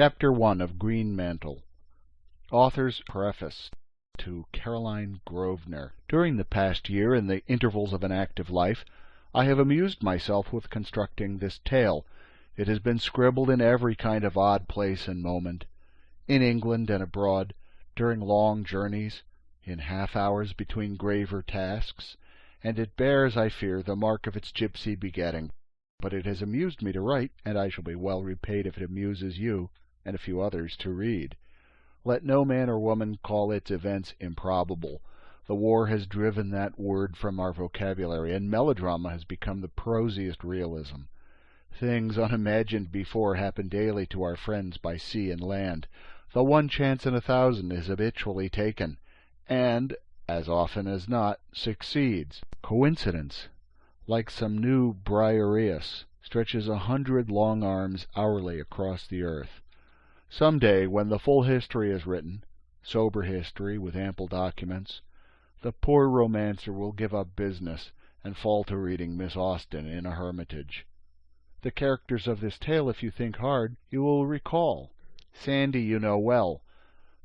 Chapter 1 of Greenmantle. Author's Preface to Caroline Grosvenor. During the past year, in the intervals of an active life, I have amused myself with constructing this tale. It has been scribbled in every kind of odd place and moment, in England and abroad, during long journeys, in half-hours between graver tasks, and it bears, I fear, the mark of its gypsy begetting. But it has amused me to write, and I shall be well repaid if it amuses you, and a few others, to read. Let no man or woman call its events improbable. The war has driven that word from our vocabulary, and melodrama has become the prosiest realism. Things unimagined before happen daily to our friends by sea and land. The one chance in 1,000 is habitually taken, and, as often as not, succeeds. Coincidence, like some new Briareus, stretches 100 long arms hourly across the earth. Some day, when the full history is written, sober history with ample documents, the poor romancer will give up business and fall to reading Miss Austen in a hermitage. The characters of this tale, if you think hard, you will recall. Sandy you know well.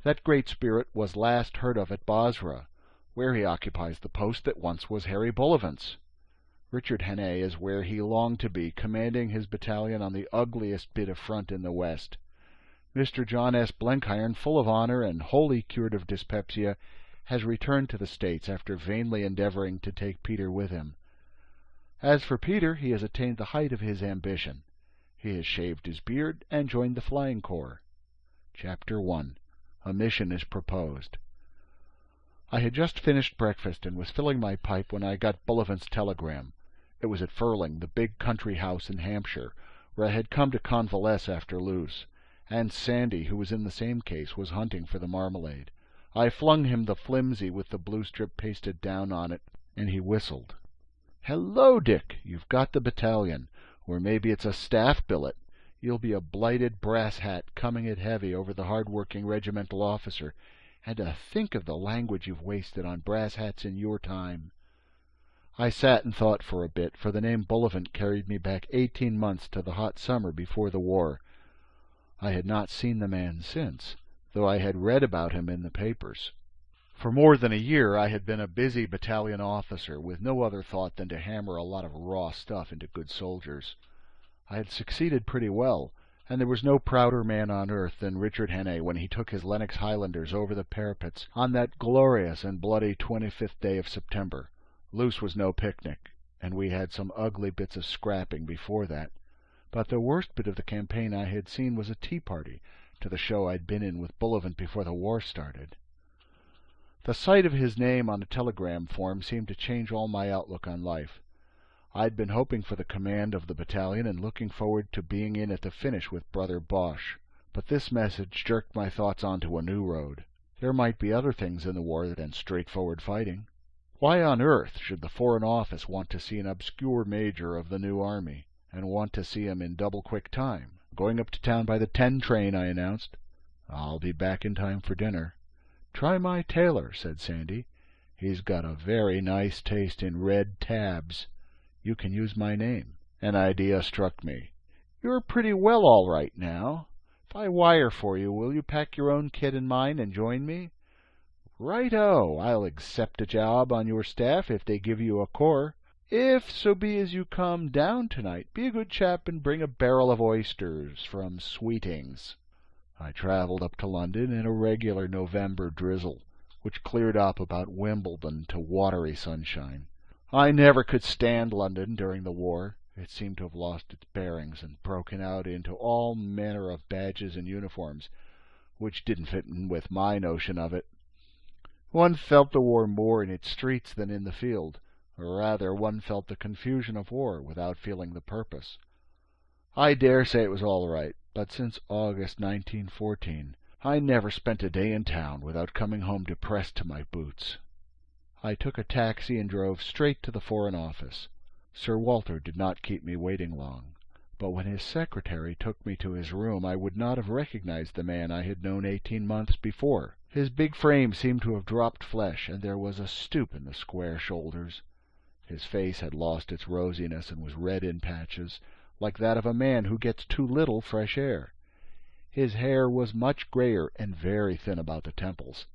That great spirit was last heard of at Basra, where he occupies the post that once was Harry Bullivant's. Richard Hannay is where he longed to be, commanding his battalion on the ugliest bit of front in the west. Mr. John S. Blenkiron, full of honor and wholly cured of dyspepsia, has returned to the States after vainly endeavoring to take Peter with him. As for Peter, he has attained the height of his ambition. He has shaved his beard and joined the Flying Corps. Chapter 1. A mission is proposed. I had just finished breakfast and was filling my pipe when I got Bullivant's telegram. It was at Furling, the big country house in Hampshire, where I had come to convalesce after Luce, and Sandy, who was in the same case, was hunting for the marmalade. I flung him the flimsy with the blue strip pasted down on it, and he whistled. "Hello, Dick! You've got the battalion. Or maybe it's a staff billet. You'll be a blighted brass hat coming it heavy over the hard-working regimental officer. And to think of the language you've wasted on brass hats in your time." I sat and thought for a bit, for the name Bullivant carried me back 18 months to the hot summer before the war. I had not seen the man since, though I had read about him in the papers. For more than a year I had been a busy battalion officer, with no other thought than to hammer a lot of raw stuff into good soldiers. I had succeeded pretty well, and there was no prouder man on earth than Richard Hannay when he took his Lennox Highlanders over the parapets on that glorious and bloody 25th day of September. Luce was no picnic, and we had some ugly bits of scrapping before that. But the worst bit of the campaign I had seen was a tea party to the show I'd been in with Bullivant before the war started. The sight of his name on a telegram form seemed to change all my outlook on life. I'd been hoping for the command of the battalion and looking forward to being in at the finish with Brother Boche. But this message jerked my thoughts onto a new road. There might be other things in the war than straightforward fighting. Why on earth should the Foreign Office want to see an obscure major of the new army, and want to see him in double-quick time? "Going up to town by the 10 train," I announced. "I'll be back in time for dinner." "Try my tailor," said Sandy. "He's got a very nice taste in red tabs. You can use my name." An idea struck me. "You're pretty well all right now. If I wire for you, will you pack your own kit and mine and join me?" "Right-o! I'll accept a job on your staff if they give you a corps. If so be as you come down tonight, be a good chap and bring a barrel of oysters from Sweeting's." I travelled up to London in a regular November drizzle, which cleared up about Wimbledon to watery sunshine. I never could stand London during the war. It seemed to have lost its bearings and broken out into all manner of badges and uniforms, which didn't fit in with my notion of it. One felt the war more in its streets than in the field, or rather one felt the confusion of war without feeling the purpose. I dare say it was all right, but since August 1914 I never spent a day in town without coming home depressed to my boots. I took a taxi and drove straight to the Foreign Office. Sir Walter did not keep me waiting long, but when his secretary took me to his room I would not have recognized the man I had known 18 months before. His big frame seemed to have dropped flesh, and there was a stoop in the square shoulders. His face had lost its rosiness and was red in patches, like that of a man who gets too little fresh air. His hair was much grayer and very thin about the temples,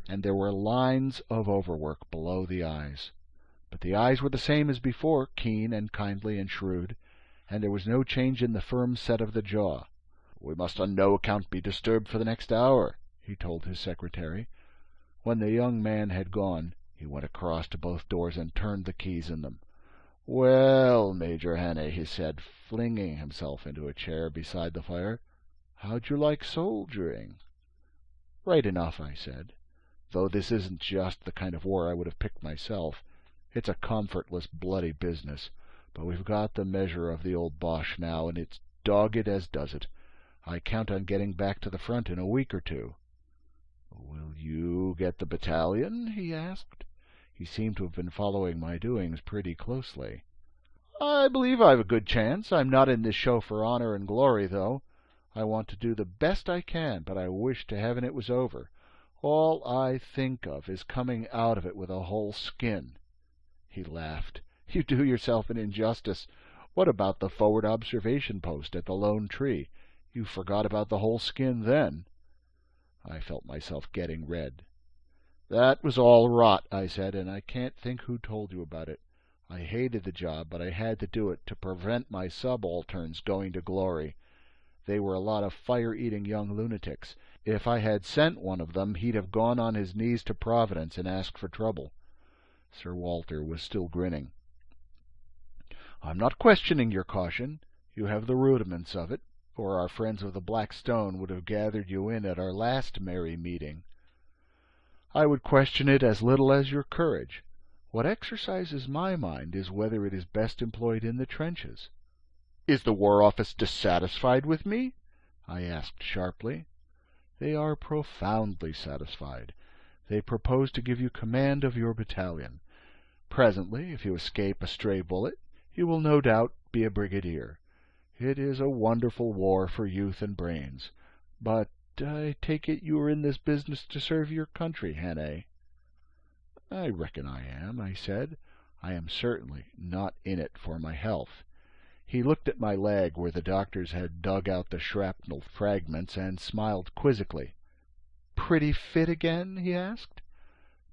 and there were lines of overwork below the eyes. But the eyes were the same as before, keen and kindly and shrewd, and there was no change in the firm set of the jaw. "We must on no account be disturbed for the next hour," he told his secretary. When the young man had gone, he went across to both doors and turned the keys in them. "Well, Major Hannay," he said, flinging himself into a chair beside the fire, "how'd you like soldiering?" "Right enough," I said, "though this isn't just the kind of war I would have picked myself. It's a comfortless, bloody business, but we've got the measure of the old Boche now, and it's dogged as does it. I count on getting back to the front in a week or two." "Will you get the battalion?" he asked. He seemed to have been following my doings pretty closely. "I believe I've a good chance. I'm not in this show for honor and glory, though. I want to do the best I can, but I wish to heaven it was over. All I think of is coming out of it with a whole skin." He laughed. "You do yourself an injustice. What about the forward observation post at the Lone Tree? You forgot about the whole skin then." I felt myself getting red. "That was all rot," I said, "and I can't think who told you about it. I hated the job, but I had to do it to prevent my subalterns going to glory. They were a lot of fire-eating young lunatics. If I had sent one of them, he'd have gone on his knees to Providence and asked for trouble." Sir Walter was still grinning. "I'm not questioning your caution. You have the rudiments of it, or our friends of the Black Stone would have gathered you in at our last merry meeting. I would question it as little as your courage. What exercises my mind is whether it is best employed in the trenches." "Is the War Office dissatisfied with me?" I asked sharply. "They are profoundly satisfied. They propose to give you command of your battalion. Presently, if you escape a stray bullet, you will no doubt be a brigadier. It is a wonderful war for youth and brains. But I take it you are in this business to serve your country, Hannay." "I reckon I am," I said. "I am certainly not in it for my health." He looked at my leg, where the doctors had dug out the shrapnel fragments, and smiled quizzically. "Pretty fit again?" he asked.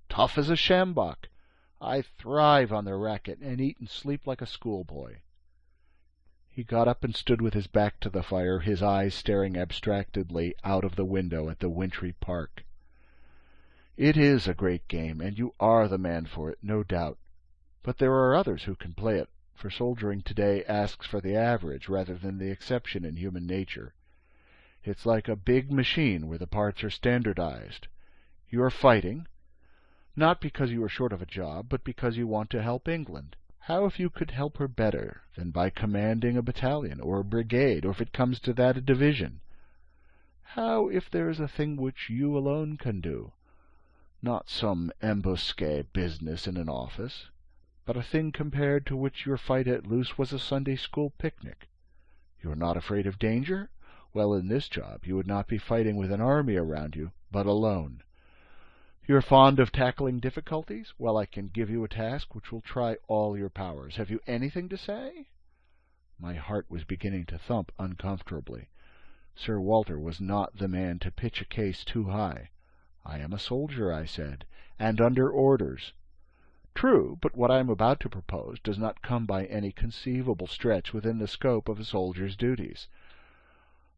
"Tough as a sjambok. I thrive on the racket and eat and sleep like a schoolboy." He got up and stood with his back to the fire, his eyes staring abstractedly out of the window at the wintry park. "It is a great game, and you are the man for it, no doubt. But there are others who can play it, for soldiering today asks for the average rather than the exception in human nature. It's like a big machine where the parts are standardized. You are fighting, not because you are short of a job, but because you want to help England. How if you could help her better than by commanding a battalion or a brigade, or if it comes to that, a division? How if there is a thing which you alone can do? Not some embusque business in an office, but a thing compared to which your fight at Loos was a Sunday school picnic. You are not afraid of danger? Well, in this job you would not be fighting with an army around you, but alone. You're fond of tackling difficulties? Well, I can give you a task which will try all your powers. Have you anything to say?" My heart was beginning to thump uncomfortably. Sir Walter was not the man to pitch a case too high. "I am a soldier," I said, "and under orders." "True, but what I am about to propose does not come by any conceivable stretch within the scope of a soldier's duties.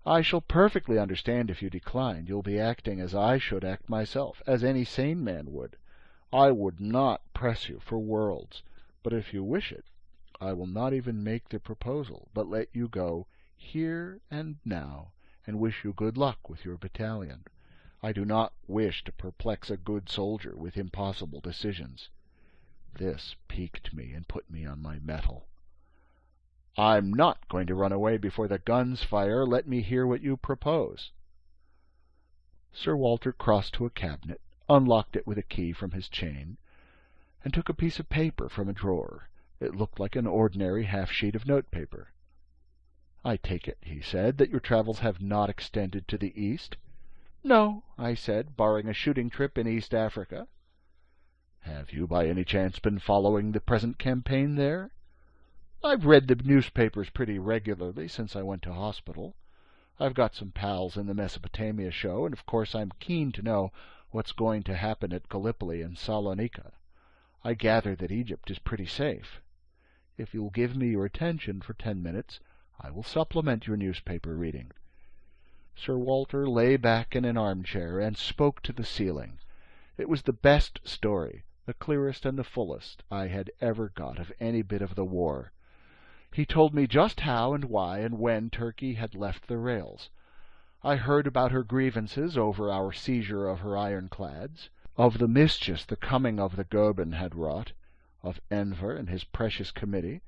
I shall perfectly understand if you decline. You'll be acting as I should act myself, as any sane man would. I would not press you for worlds. But if you wish it, I will not even make the proposal, but let you go here and now, and wish you good luck with your battalion. I do not wish to perplex a good soldier with impossible decisions." This piqued me and put me on my mettle. "I'm not going to run away before the guns fire. Let me hear what you propose." Sir Walter crossed to a cabinet, unlocked it with a key from his chain, and took a piece of paper from a drawer. It looked like an ordinary half-sheet of notepaper. "I take it," he said, "that your travels have not extended to the East?" "No," I said, "barring a shooting trip in East Africa." "Have you by any chance been following the present campaign there?" "I've read the newspapers pretty regularly since I went to hospital. I've got some pals in the Mesopotamia show, and of course I'm keen to know what's going to happen at Gallipoli and Salonika. I gather that Egypt is pretty safe. If you'll give me your attention for 10 minutes, I will supplement your newspaper reading." Sir Walter lay back in an armchair and spoke to the ceiling. It was the best story, the clearest and the fullest, I had ever got of any bit of the war. He told me just how and why and when Turkey had left the rails. I heard about her grievances over our seizure of her ironclads, of the mischief the coming of the Goeben had wrought, of Enver and his precious committee,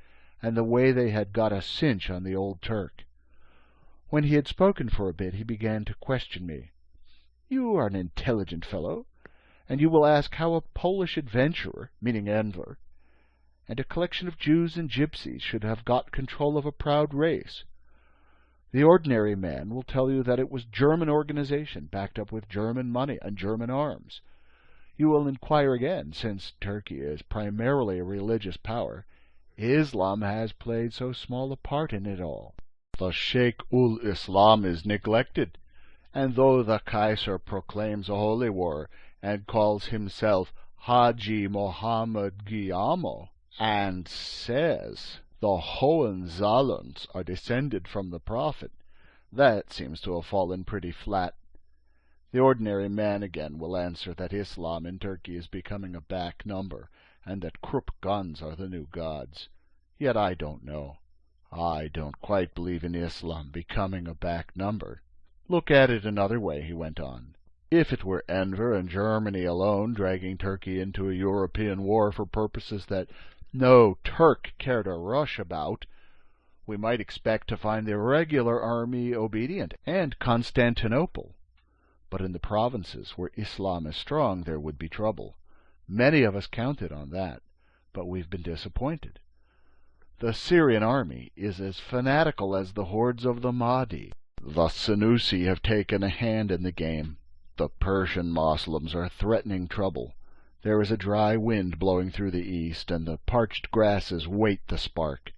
and the way they had got a cinch on the old Turk. When he had spoken for a bit, he began to question me. "You are an intelligent fellow, and you will ask how a Polish adventurer, meaning Enver, and a collection of Jews and gypsies should have got control of a proud race. The ordinary man will tell you that it was German organization, backed up with German money and German arms. You will inquire again, since Turkey is primarily a religious power, Islam has played so small a part in it all. The Sheikh-ul-Islam is neglected, and though the Kaiser proclaims a holy war and calls himself Haji Mohammed Guillermo, and says the Hohenzollerns are descended from the Prophet, that seems to have fallen pretty flat. The ordinary man again will answer that Islam in Turkey is becoming a back number, and that Krupp guns are the new gods. Yet I don't know. I don't quite believe in Islam becoming a back number. Look at it another way," he went on. "If it were Enver and Germany alone dragging Turkey into a European war for purposes that no Turk cared a rush about, we might expect to find the regular army obedient, and Constantinople. But in the provinces where Islam is strong, there would be trouble. Many of us counted on that, but we've been disappointed. The Syrian army is as fanatical as the hordes of the Mahdi. The Senussi have taken a hand in the game. The Persian Moslems are threatening trouble. There is a dry wind blowing through the east, and the parched grasses wait the spark.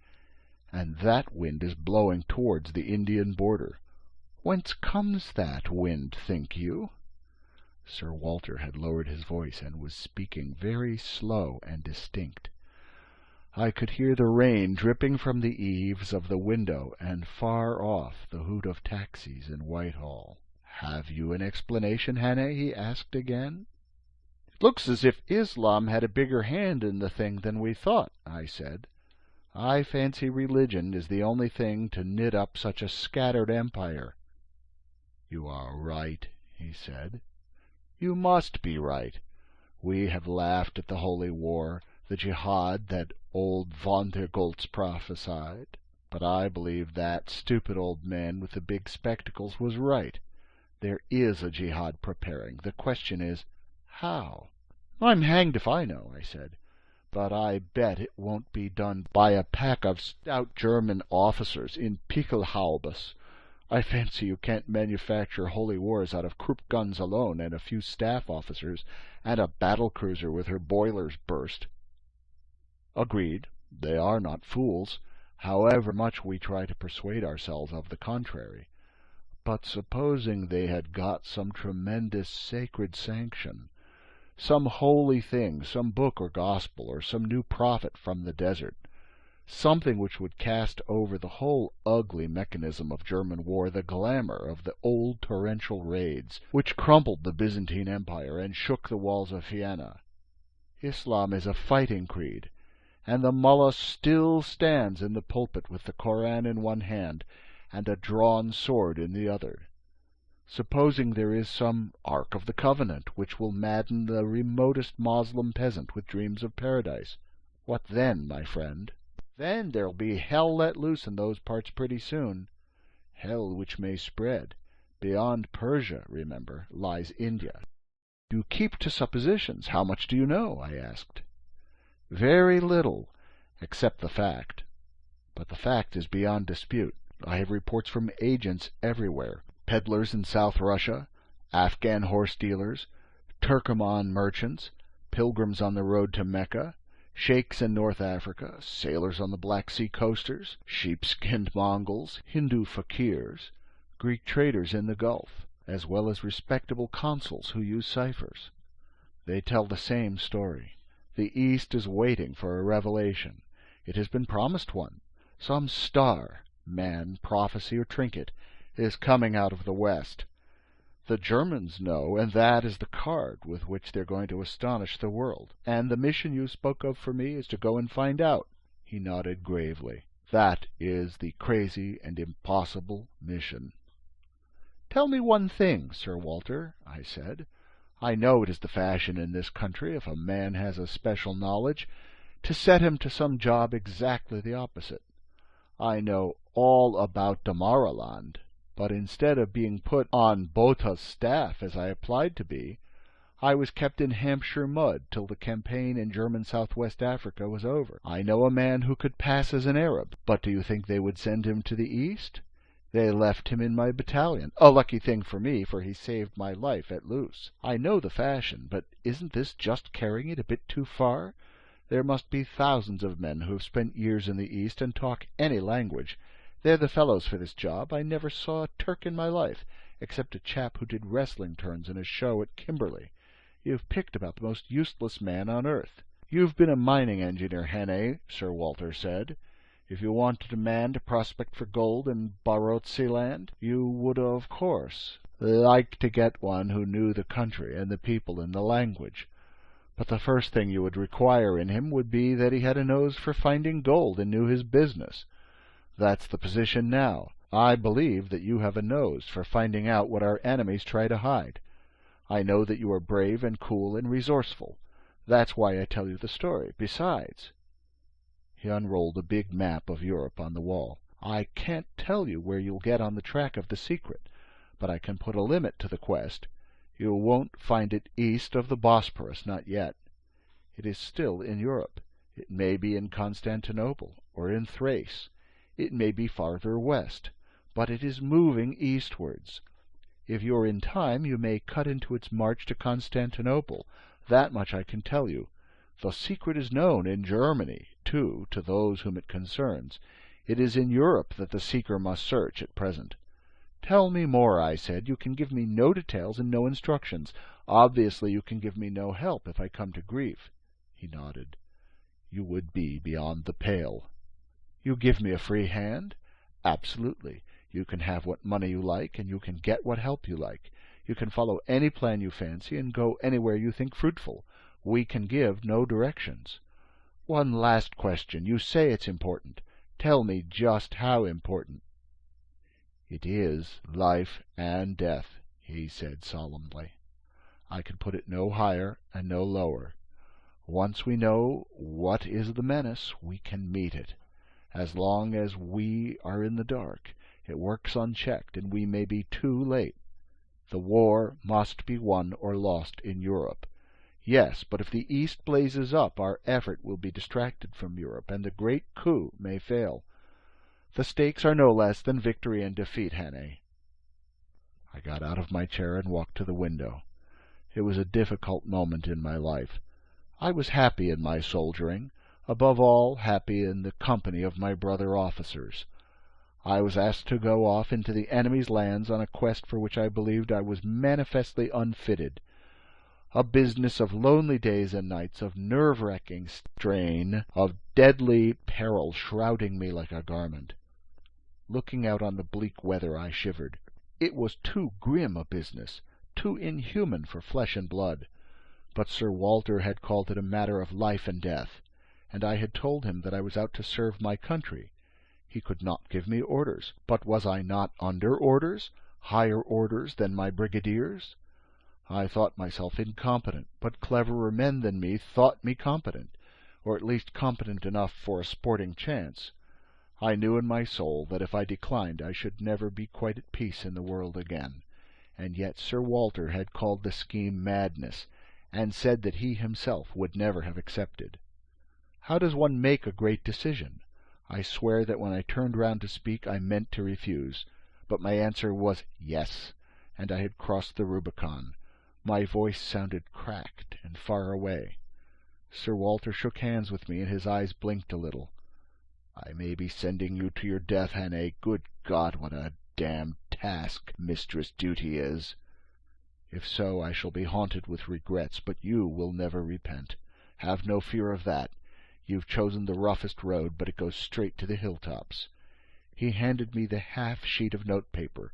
And that wind is blowing towards the Indian border. Whence comes that wind, think you?" Sir Walter had lowered his voice and was speaking very slow and distinct. I could hear the rain dripping from the eaves of the window, and far off the hoot of taxis in Whitehall. "Have you an explanation, Hannay?" he asked again. "It looks as if Islam had a bigger hand in the thing than we thought," I said. "I fancy religion is the only thing to knit up such a scattered empire." "You are right," he said. "You must be right. We have laughed at the holy war, the jihad that old von der Goltz prophesied. But I believe that stupid old man with the big spectacles was right. There is a jihad preparing. The question is, how?" "I'm hanged if I know," I said. "But I bet it won't be done by a pack of stout German officers in pickelhaubes. I fancy you can't manufacture holy wars out of Krupp guns alone and a few staff officers and a battle-cruiser with her boilers burst." "Agreed. They are not fools, however much we try to persuade ourselves of the contrary. But supposing they had got some tremendous sacred sanction, some holy thing, some book or gospel, or some new prophet from the desert, something which would cast over the whole ugly mechanism of German war the glamour of the old torrential raids, which crumpled the Byzantine Empire and shook the walls of Vienna. Islam is a fighting creed, and the mullah still stands in the pulpit with the Koran in one hand and a drawn sword in the other. Supposing there is some Ark of the Covenant which will madden the remotest Moslem peasant with dreams of paradise, what then, my friend? Then there'll be hell let loose in those parts pretty soon. Hell which may spread. Beyond Persia, remember, lies India." "You keep to suppositions. How much do you know?" I asked. "Very little, except the fact. But the fact is beyond dispute. I have reports from agents everywhere. Peddlers in South Russia, Afghan horse-dealers, Turkoman merchants, pilgrims on the road to Mecca, sheikhs in North Africa, sailors on the Black Sea coasters, sheep-skinned Mongols, Hindu fakirs, Greek traders in the Gulf, as well as respectable consuls who use ciphers. They tell the same story. The East is waiting for a revelation. It has been promised one. Some star, man, prophecy, or trinket is coming out of the West. The Germans know, and that is the card with which they're going to astonish the world. And the mission you spoke of for me is to go and find out." He nodded gravely. "That is the crazy and impossible mission." "Tell me one thing, Sir Walter," I said. "I know it is the fashion in this country, if a man has a special knowledge, to set him to some job exactly the opposite. I know all about Damaraland, but instead of being put on Botha's staff, as I applied to be, I was kept in Hampshire mud till the campaign in German Southwest Africa was over. I know a man who could pass as an Arab, but do you think they would send him to the East? They left him in my battalion. A lucky thing for me, for he saved my life at Loos. I know the fashion, but isn't this just carrying it a bit too far? There must be thousands of men who have spent years in the East and talk any language. They're the fellows for this job. I never saw a Turk in my life, except a chap who did wrestling turns in a show at Kimberley. You've picked about the most useless man on earth." "You've been a mining engineer, Hannay," Sir Walter said. "If you wanted a man to prospect for gold in Barotse land, you would, of course, like to get one who knew the country and the people and the language. But the first thing you would require in him would be that he had a nose for finding gold and knew his business. That's the position now. I believe that you have a nose for finding out what our enemies try to hide. I know that you are brave and cool and resourceful. That's why I tell you the story. Besides—" He unrolled a big map of Europe on the wall. "I can't tell you where you'll get on the track of the secret, but I can put a limit to the quest. You won't find it east of the Bosporus, not yet. It is still in Europe. It may be in Constantinople or in Thrace. It may be farther west, but it is moving eastwards. If you're in time, you may cut into its march to Constantinople. That much I can tell you. The secret is known in Germany, too, to those whom it concerns. It is in Europe that the seeker must search at present." "Tell me more," I said. "You can give me no details and no instructions. Obviously you can give me no help if I come to grief." He nodded. "You would be beyond the pale." "You give me a free hand?" "Absolutely. You can have what money you like, and you can get what help you like. You can follow any plan you fancy and go anywhere you think fruitful. We can give no directions." "One last question. You say it's important. Tell me just how important." "It is life and death," he said solemnly. "I can put it no higher and no lower. Once we know what is the menace, we can meet it. As long as we are in the dark, it works unchecked, and we may be too late. The war must be won or lost in Europe. Yes, but if the East blazes up, our effort will be distracted from Europe, and the great coup may fail. The stakes are no less than victory and defeat, Hannay." I got out of my chair and walked to the window. It was a difficult moment in my life. I was happy in my soldiering, above all happy in the company of my brother officers. I was asked to go off into the enemy's lands on a quest for which I believed I was manifestly unfitted. A business of lonely days and nights, of nerve-wracking strain, of deadly peril shrouding me like a garment. Looking out on the bleak weather, I shivered. It was too grim a business, too inhuman for flesh and blood. But Sir Walter had called it a matter of life and death, and I had told him that I was out to serve my country. He could not give me orders, but was I not under orders, higher orders than my brigadiers? I thought myself incompetent, but cleverer men than me thought me competent, or at least competent enough for a sporting chance. I knew in my soul that if I declined I should never be quite at peace in the world again, and yet Sir Walter had called the scheme madness, and said that he himself would never have accepted. How does one make a great decision? I swear that when I turned round to speak I meant to refuse, but my answer was yes, and I had crossed the Rubicon. My voice sounded cracked and far away. Sir Walter shook hands with me, and his eyes blinked a little. "I may be sending you to your death, Hannay. Good God, what a damned task Mistress Duty is. If so, I shall be haunted with regrets, but you will never repent. Have no fear of that. You've chosen the roughest road, but it goes straight to the hilltops." He handed me the half-sheet of notepaper.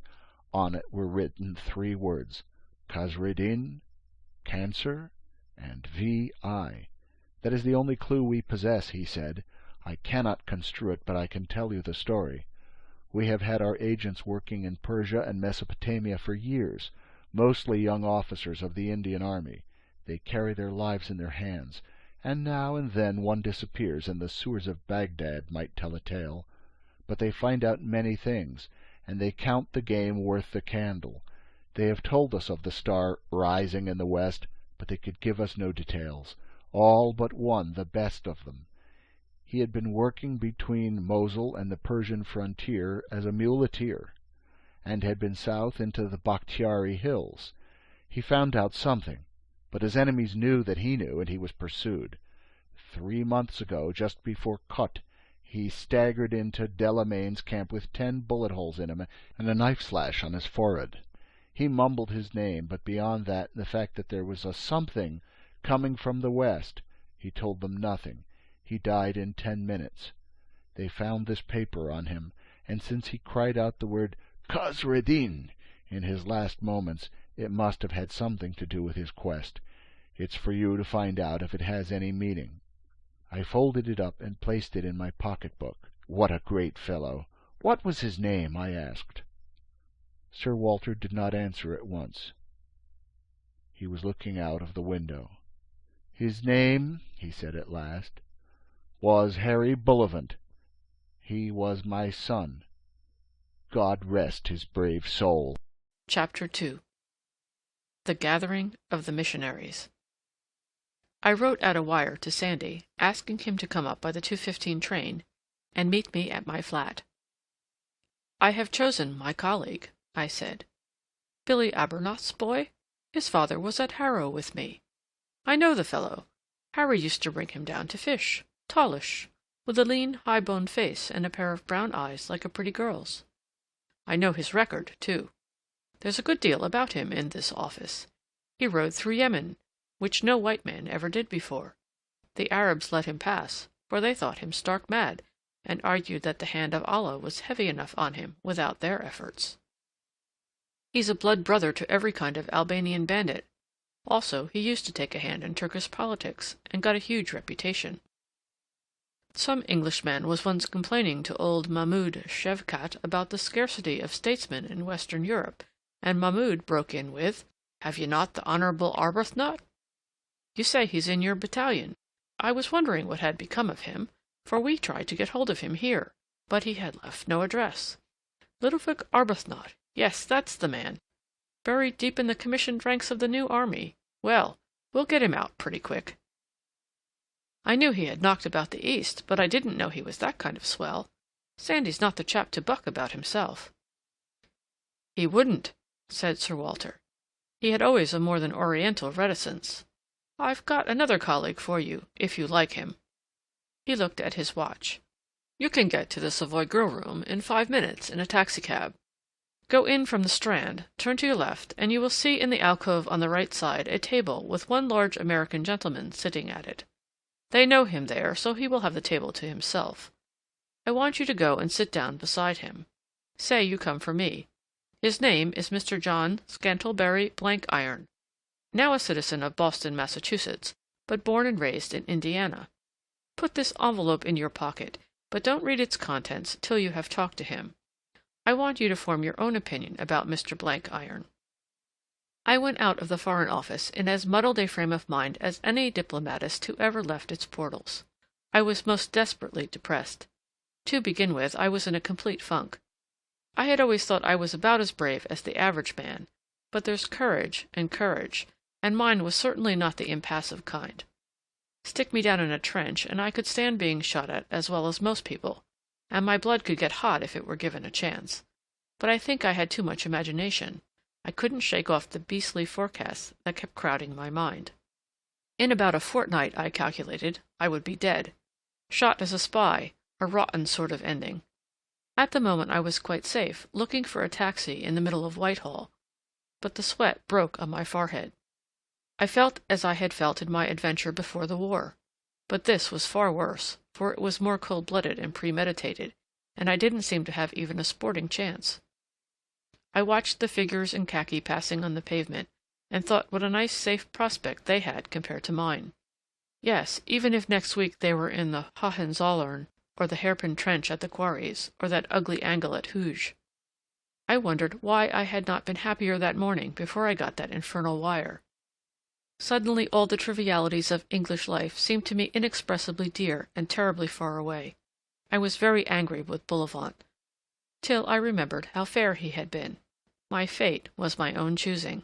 On it were written 3 words: Khazreddin, Cancer, and V.I. "That is the only clue we possess," he said. "I cannot construe it, but I can tell you the story. We have had our agents working in Persia and Mesopotamia for years, mostly young officers of the Indian army. They carry their lives in their hands, and now and then one disappears, and the sewers of Baghdad might tell a tale. But they find out many things, and they count the game worth the candle. They have told us of the star rising in the west, but they could give us no details. All but one, the best of them. He had been working between Mosul and the Persian frontier as a muleteer, and had been south into the Bakhtiari hills. He found out something, but his enemies knew that he knew, and he was pursued. 3 months ago, just before Kut, he staggered into Delamain's camp with 10 bullet holes in him and a knife slash on his forehead. He mumbled his name, but beyond that, the fact that there was a something coming from the west, he told them nothing. He died in 10 minutes. They found this paper on him, and since he cried out the word Khazreddin in his last moments, it must have had something to do with his quest. It's for you to find out if it has any meaning." I folded it up and placed it in my pocket-book. "What a great fellow! What was his name?" I asked. Sir Walter did not answer at once. He was looking out of the window. "His name," he said at last, "was Harry Bullivant. He was my son. God rest his brave soul." Chapter 2. The Gathering of the Missionaries. I wrote out a wire to Sandy, asking him to come up by the 2:15 train and meet me at my flat. "I have chosen my colleague," I said. "Billy Abernoth's boy? His father was at Harrow with me. I know the fellow. Harry used to bring him down to fish. Tallish, with a lean, high-boned face and a pair of brown eyes like a pretty girl's. I know his record, too. There's a good deal about him in this office. He rode through Yemen, which no white man ever did before. The Arabs let him pass, for they thought him stark mad, and argued that the hand of Allah was heavy enough on him without their efforts. He's a blood brother to every kind of Albanian bandit. Also, he used to take a hand in Turkish politics, and got a huge reputation. Some Englishman was once complaining to old Mahmud Shevkat about the scarcity of statesmen in Western Europe, and Mahmud broke in with, "Have you not the Honourable Arbuthnot? You say he's in your battalion. I was wondering what had become of him, for we tried to get hold of him here, but he had left no address. Ludovic Arbuthnot, yes, that's the man. Buried deep in the commissioned ranks of the new army. Well, we'll get him out pretty quick." I knew he had knocked about the East, but I didn't know he was that kind of swell. Sandy's not the chap to buck about himself. "He wouldn't," said Sir Walter. He had always a more than oriental reticence. "I've got another colleague for you, if you like him." He looked at his watch. "You can get to the Savoy Grill-Room in 5 minutes in a taxicab. Go in from the Strand, turn to your left, and you will see in the alcove on the right side a table with one large American gentleman sitting at it. They know him there, so he will have the table to himself. I want you to go and sit down beside him. Say you come for me. His name is Mr. John Scantlebury Blankiron, now a citizen of Boston, Massachusetts, but born and raised in Indiana. Put this envelope in your pocket, but don't read its contents till you have talked to him. I want you to form your own opinion about Mr. Blankiron." I went out of the Foreign Office in as muddled a frame of mind as any diplomatist who ever left its portals. I was most desperately depressed. To begin with, I was in a complete funk. I had always thought I was about as brave as the average man, but there's courage, and mine was certainly not the impassive kind. Stick me down in a trench, and I could stand being shot at as well as most people, and my blood could get hot if it were given a chance. But I think I had too much imagination. I couldn't shake off the beastly forecasts that kept crowding my mind. In about a fortnight, I calculated, I would be dead. Shot as a spy, a rotten sort of ending. At the moment I was quite safe, looking for a taxi in the middle of Whitehall, but the sweat broke on my forehead. I felt as I had felt in my adventure before the war, but this was far worse, for it was more cold-blooded and premeditated, and I didn't seem to have even a sporting chance. I watched the figures in khaki passing on the pavement, and thought what a nice safe prospect they had compared to mine. Yes, even if next week they were in the Hohenzollern, or the hairpin trench at the quarries, or that ugly angle at Hooge. I wondered why I had not been happier that morning before I got that infernal wire. Suddenly all the trivialities of English life seemed to me inexpressibly dear and terribly far away. I was very angry with Bullivant, till I remembered how fair he had been. My fate was my own choosing.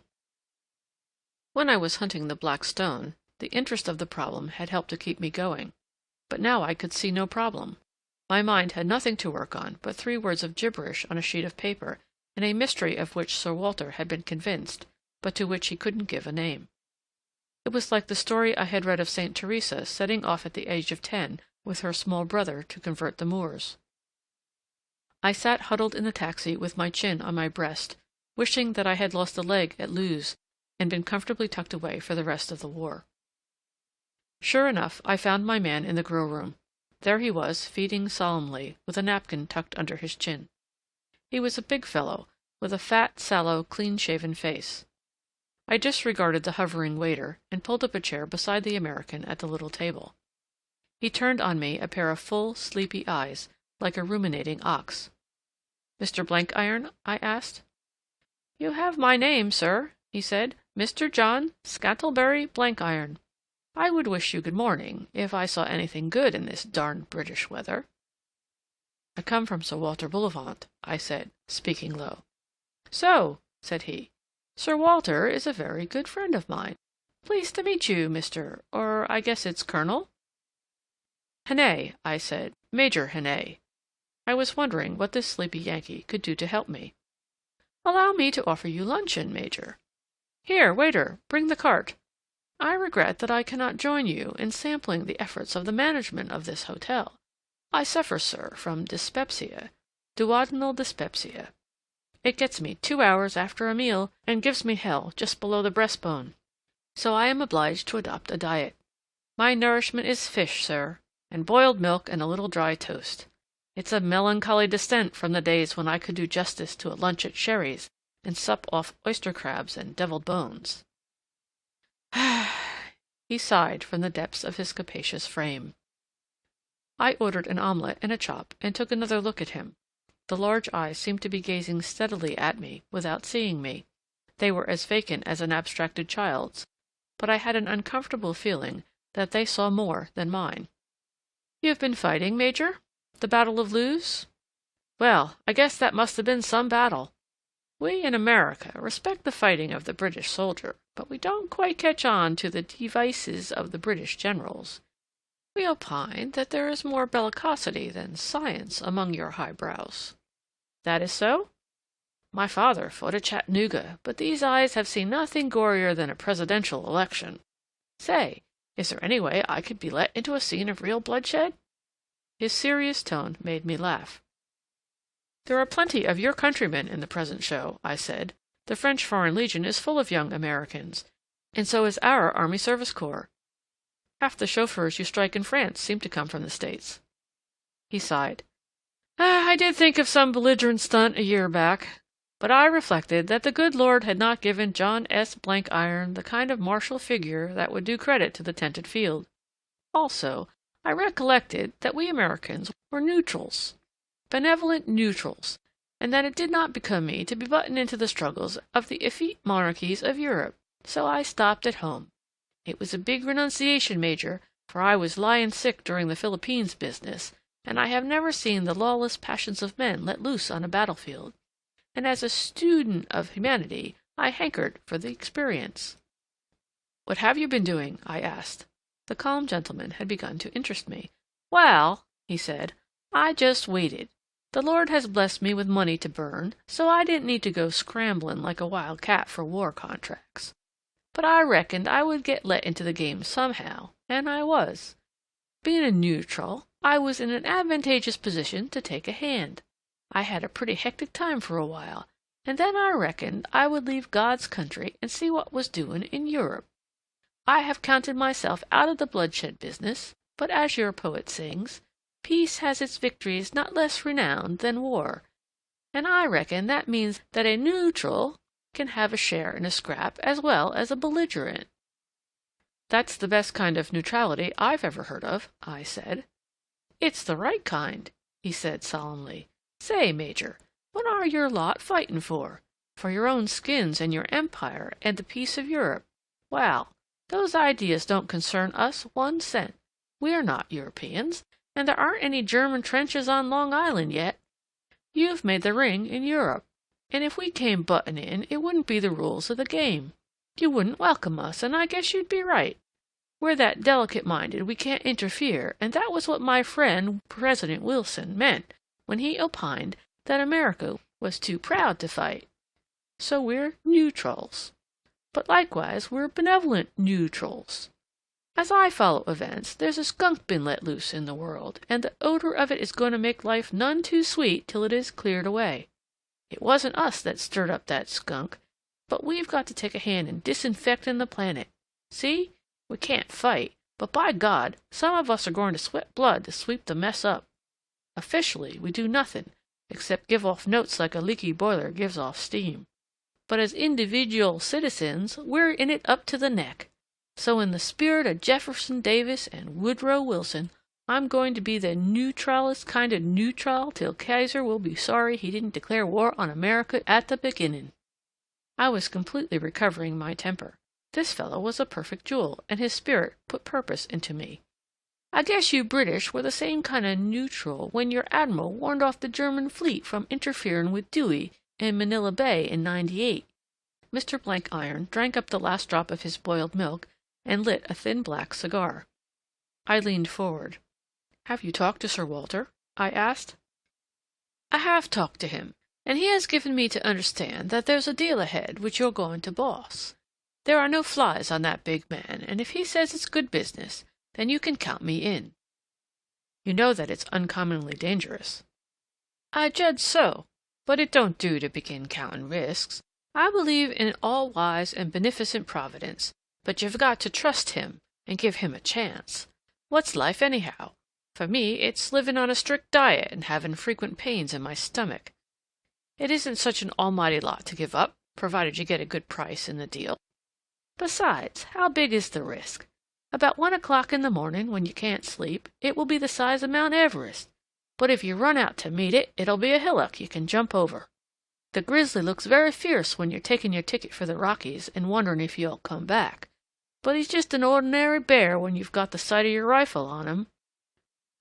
When I was hunting the Black Stone, the interest of the problem had helped to keep me going, but now I could see no problem. My mind had nothing to work on but 3 words of gibberish on a sheet of paper, and a mystery of which Sir Walter had been convinced, but to which he couldn't give a name. It was like the story I had read of Saint Teresa setting off at the age of 10 with her small brother to convert the Moors. I sat huddled in the taxi with my chin on my breast, wishing that I had lost a leg at Lewes and been comfortably tucked away for the rest of the war. Sure enough, I found my man in the grill-room. There he was, feeding solemnly, with a napkin tucked under his chin. He was a big fellow, with a fat, sallow, clean-shaven face. I disregarded the hovering waiter, and pulled up a chair beside the American at the little table. He turned on me a pair of full, sleepy eyes, like a ruminating ox. "Mr. Blenkiron?" I asked. "You have my name, sir," he said. "Mr. John Scantlebury Blenkiron. I would wish you good morning, if I saw anything good in this darned British weather." "I come from Sir Walter Bullivant," I said, speaking low. "So," said he, "Sir Walter is a very good friend of mine. Pleased to meet you, or I guess it's Colonel?" "Hannay," I said, "Major Hannay." I was wondering what this sleepy Yankee could do to help me. "Allow me to offer you luncheon, Major. Here, waiter, bring the cart. I regret that I cannot join you in sampling the efforts of the management of this hotel. I suffer, sir, from dyspepsia, duodenal dyspepsia. It gets me 2 hours after a meal, and gives me hell just below the breastbone. So I am obliged to adopt a diet. My nourishment is fish, sir, and boiled milk and a little dry toast. It's a melancholy descent from the days when I could do justice to a lunch at Sherry's and sup off oyster crabs and devilled bones." He sighed from the depths of his capacious frame. I ordered an omelette and a chop, and took another look at him. The large eyes seemed to be gazing steadily at me, without seeing me. They were as vacant as an abstracted child's, but I had an uncomfortable feeling that they saw more than mine. "You have been fighting, Major? The Battle of Lewes? Well, I guess that must have been some battle. We in America respect the fighting of the British soldier, but we don't quite catch on to the devices of the British generals. We opine that there is more bellicosity than science among your highbrows. That is so? My father fought at Chattanooga, but these eyes have seen nothing gorier than a presidential election. Say, is there any way I could be let into a scene of real bloodshed?" His serious tone made me laugh. "There are plenty of your countrymen in the present show," I said. "The French Foreign Legion is full of young Americans, and so is our Army Service Corps. Half the chauffeurs you strike in France seem to come from the States." He sighed. "I did think of some belligerent stunt a year back, but I reflected that the good Lord had not given John S. Blenkiron the kind of martial figure that would do credit to the tented field. Also, I recollected that we Americans were neutrals, benevolent neutrals, and that it did not become me to be buttoned into the struggles of the effete monarchies of Europe, so I stopped at home. It was a big renunciation, Major, for I was lying sick during the Philippines business, and I have never seen the lawless passions of men let loose on a battlefield, and as a student of humanity I hankered for the experience." "What have you been doing?" I asked. The calm gentleman had begun to interest me. "Well," he said, "I just waited. The Lord has blessed me with money to burn, so I didn't need to go scrambling like a wild cat for war contracts. But I reckoned I would get let into the game somehow, and I was. Being a neutral, I was in an advantageous position to take a hand. I had a pretty hectic time for a while, and then I reckoned I would leave God's country and see what was doing in Europe. I have counted myself out of the bloodshed business, but as your poet sings, peace has its victories not less renowned than war, and I reckon that means that a neutral can have a share in a scrap as well as a belligerent. That's the best kind of neutrality I've ever heard of, I said. It's the right kind, he said solemnly. Say, Major, what are your lot fighting for? For your own skins and your empire and the peace of Europe. Well, those ideas don't concern us 1 cent. We are not Europeans, and there aren't any German trenches on Long Island yet. You've made the ring in Europe, and if we came butting in, it wouldn't be the rules of the game. You wouldn't welcome us, and I guess you'd be right. We're that delicate-minded we can't interfere, and that was what my friend President Wilson meant when he opined that America was too proud to fight. So we're neutrals. But likewise we're benevolent neutrals. As I follow events, there's a skunk been let loose in the world, and the odor of it is going to make life none too sweet till it is cleared away. It wasn't us that stirred up that skunk, but we've got to take a hand in disinfecting the planet. See? We can't fight, but by God, some of us are going to sweat blood to sweep the mess up. Officially, we do nothing, except give off notes like a leaky boiler gives off steam. But as individual citizens, we're in it up to the neck. So in the spirit of Jefferson Davis and Woodrow Wilson, I'm going to be the neutralest kind of neutral till Kaiser will be sorry he didn't declare war on America at the beginning. I was completely recovering my temper. This fellow was a perfect jewel, and his spirit put purpose into me. I guess you British were the same kind of neutral when your admiral warned off the German fleet from interfering with Dewey in Manila Bay in '98. Mr. Blank-Iron drank up the last drop of his boiled milk and lit a thin black cigar. I leaned forward. "Have you talked to Sir Walter?" I asked. "I have talked to him, and he has given me to understand that there's a deal ahead which you're going to boss. There are no flies on that big man, and if he says it's good business, then you can count me in." "You know that it's uncommonly dangerous." "I judge so, but it don't do to begin counting risks. I believe in an all-wise and beneficent Providence, but you've got to trust him and give him a chance. What's life, anyhow? For me, it's living on a strict diet and having frequent pains in my stomach. It isn't such an almighty lot to give up, provided you get a good price in the deal. Besides, how big is the risk? About 1 o'clock in the morning, when you can't sleep, it will be the size of Mount Everest, but if you run out to meet it, it'll be a hillock you can jump over. The grizzly looks very fierce when you're taking your ticket for the Rockies and wondering if you'll come back, but he's just an ordinary bear when you've got the sight of your rifle on him.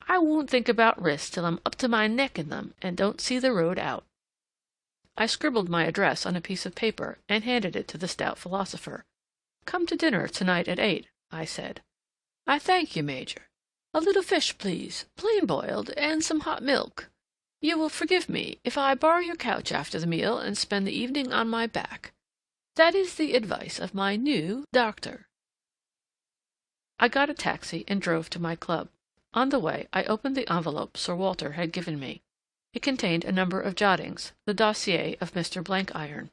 I won't think about risks till I'm up to my neck in them and don't see the road out." I scribbled my address on a piece of paper and handed it to the stout philosopher. "Come to dinner tonight at 8, I said. "I thank you, Major. A little fish, please, plain boiled, and some hot milk. You will forgive me if I borrow your couch after the meal and spend the evening on my back. That is the advice of my new doctor." I got a taxi and drove to my club. On the way, I opened the envelope Sir Walter had given me. It contained a number of jottings, the dossier of Mr. Blank-Iron.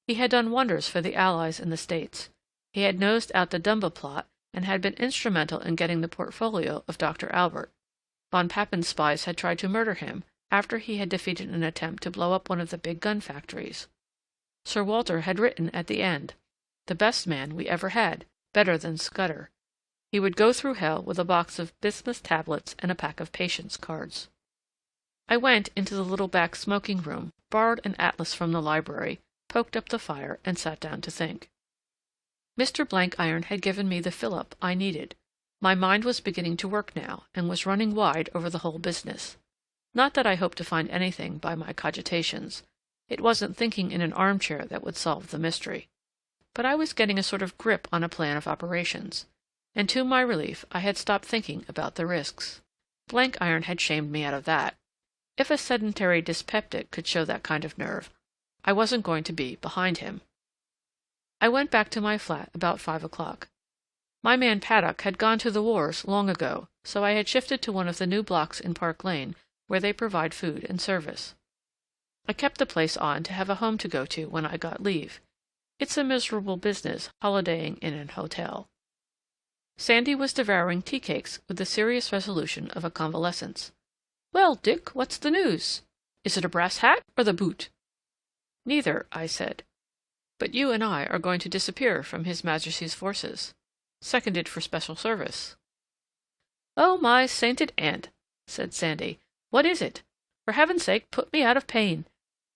He had done wonders for the Allies in the States. He had nosed out the Dumba plot and had been instrumental in getting the portfolio of Dr. Albert. Von Pappen's spies had tried to murder him after he had defeated an attempt to blow up one of the big gun factories. Sir Walter had written at the end, "The best man we ever had, better than Scudder." He would go through hell with a box of bismuth tablets and a pack of patience cards. I went into the little back smoking room, borrowed an atlas from the library, poked up the fire, and sat down to think. Mr. Blank-Iron had given me the fill-up I needed. My mind was beginning to work now, and was running wide over the whole business. Not that I hoped to find anything by my cogitations. It wasn't thinking in an armchair that would solve the mystery. But I was getting a sort of grip on a plan of operations, and to my relief I had stopped thinking about the risks. Blank-Iron had shamed me out of that. If a sedentary dyspeptic could show that kind of nerve, I wasn't going to be behind him. I went back to my flat about 5 o'clock. My man Paddock had gone to the wars long ago, so I had shifted to one of the new blocks in Park Lane where they provide food and service. I kept the place on to have a home to go to when I got leave. It's a miserable business, holidaying in an hotel. Sandy was devouring tea-cakes with the serious resolution of a convalescence. "Well, Dick, what's the news? Is it a brass hat or the boot?" "Neither," I said. "But you and I are going to disappear from His Majesty's forces. Seconded for special service." "Oh, my sainted aunt," said Sandy. "What is it? For heaven's sake, put me out of pain.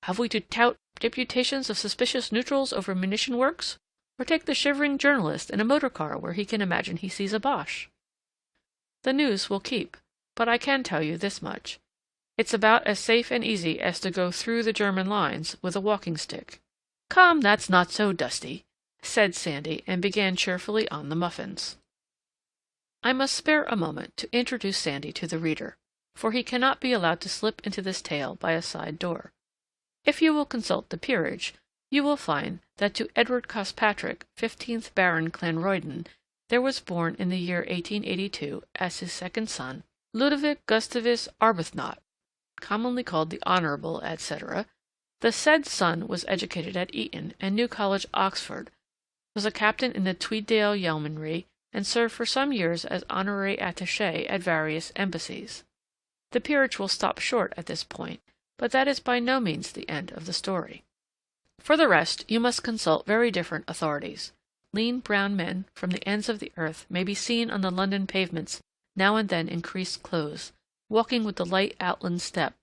Have we to tout deputations of suspicious neutrals over munition works, or take the shivering journalist in a motor car where he can imagine he sees a Boche? The news will keep, but I can tell you this much. It's about as safe and easy as to go through the German lines with a walking stick." "Come, that's not so dusty," said Sandy, and began cheerfully on the muffins. I must spare a moment to introduce Sandy to the reader, for he cannot be allowed to slip into this tale by a side door. If you will consult the peerage, you will find that to Edward Cospatrick, 15th Baron Clanroyden, there was born in the year 1882, as his second son, Ludovic Gustavus Arbuthnot, commonly called the Honourable, etc. The said son was educated at Eton and New College, Oxford, was a captain in the Tweeddale Yeomanry, and served for some years as honorary attaché at various embassies. The peerage will stop short at this point, but that is by no means the end of the story. For the rest, you must consult very different authorities. Lean brown men from the ends of the earth may be seen on the London pavements now and then in creased clothes, walking with the light outland step,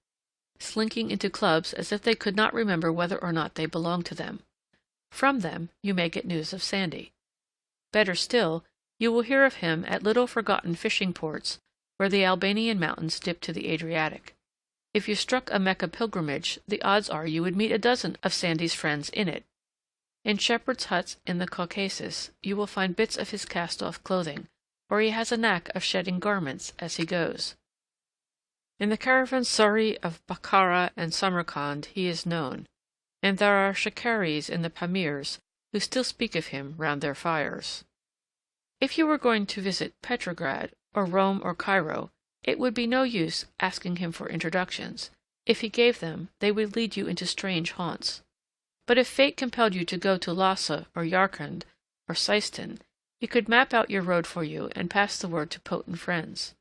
slinking into clubs as if they could not remember whether or not they belonged to them. From them you may get news of Sandy. Better still, you will hear of him at little forgotten fishing ports where the Albanian mountains dip to the Adriatic. If you struck a Mecca pilgrimage, the odds are you would meet a dozen of Sandy's friends in it. In shepherds' huts in the Caucasus you will find bits of his cast-off clothing, for he has a knack of shedding garments as he goes. In the caravanserai of Bokhara and Samarkand he is known, and there are shikaris in the Pamirs who still speak of him round their fires. If you were going to visit Petrograd, or Rome or Cairo, it would be no use asking him for introductions. If he gave them, they would lead you into strange haunts. But if fate compelled you to go to Lhasa or Yarkand or Seistan, he could map out your road for you and pass the word to potent friends.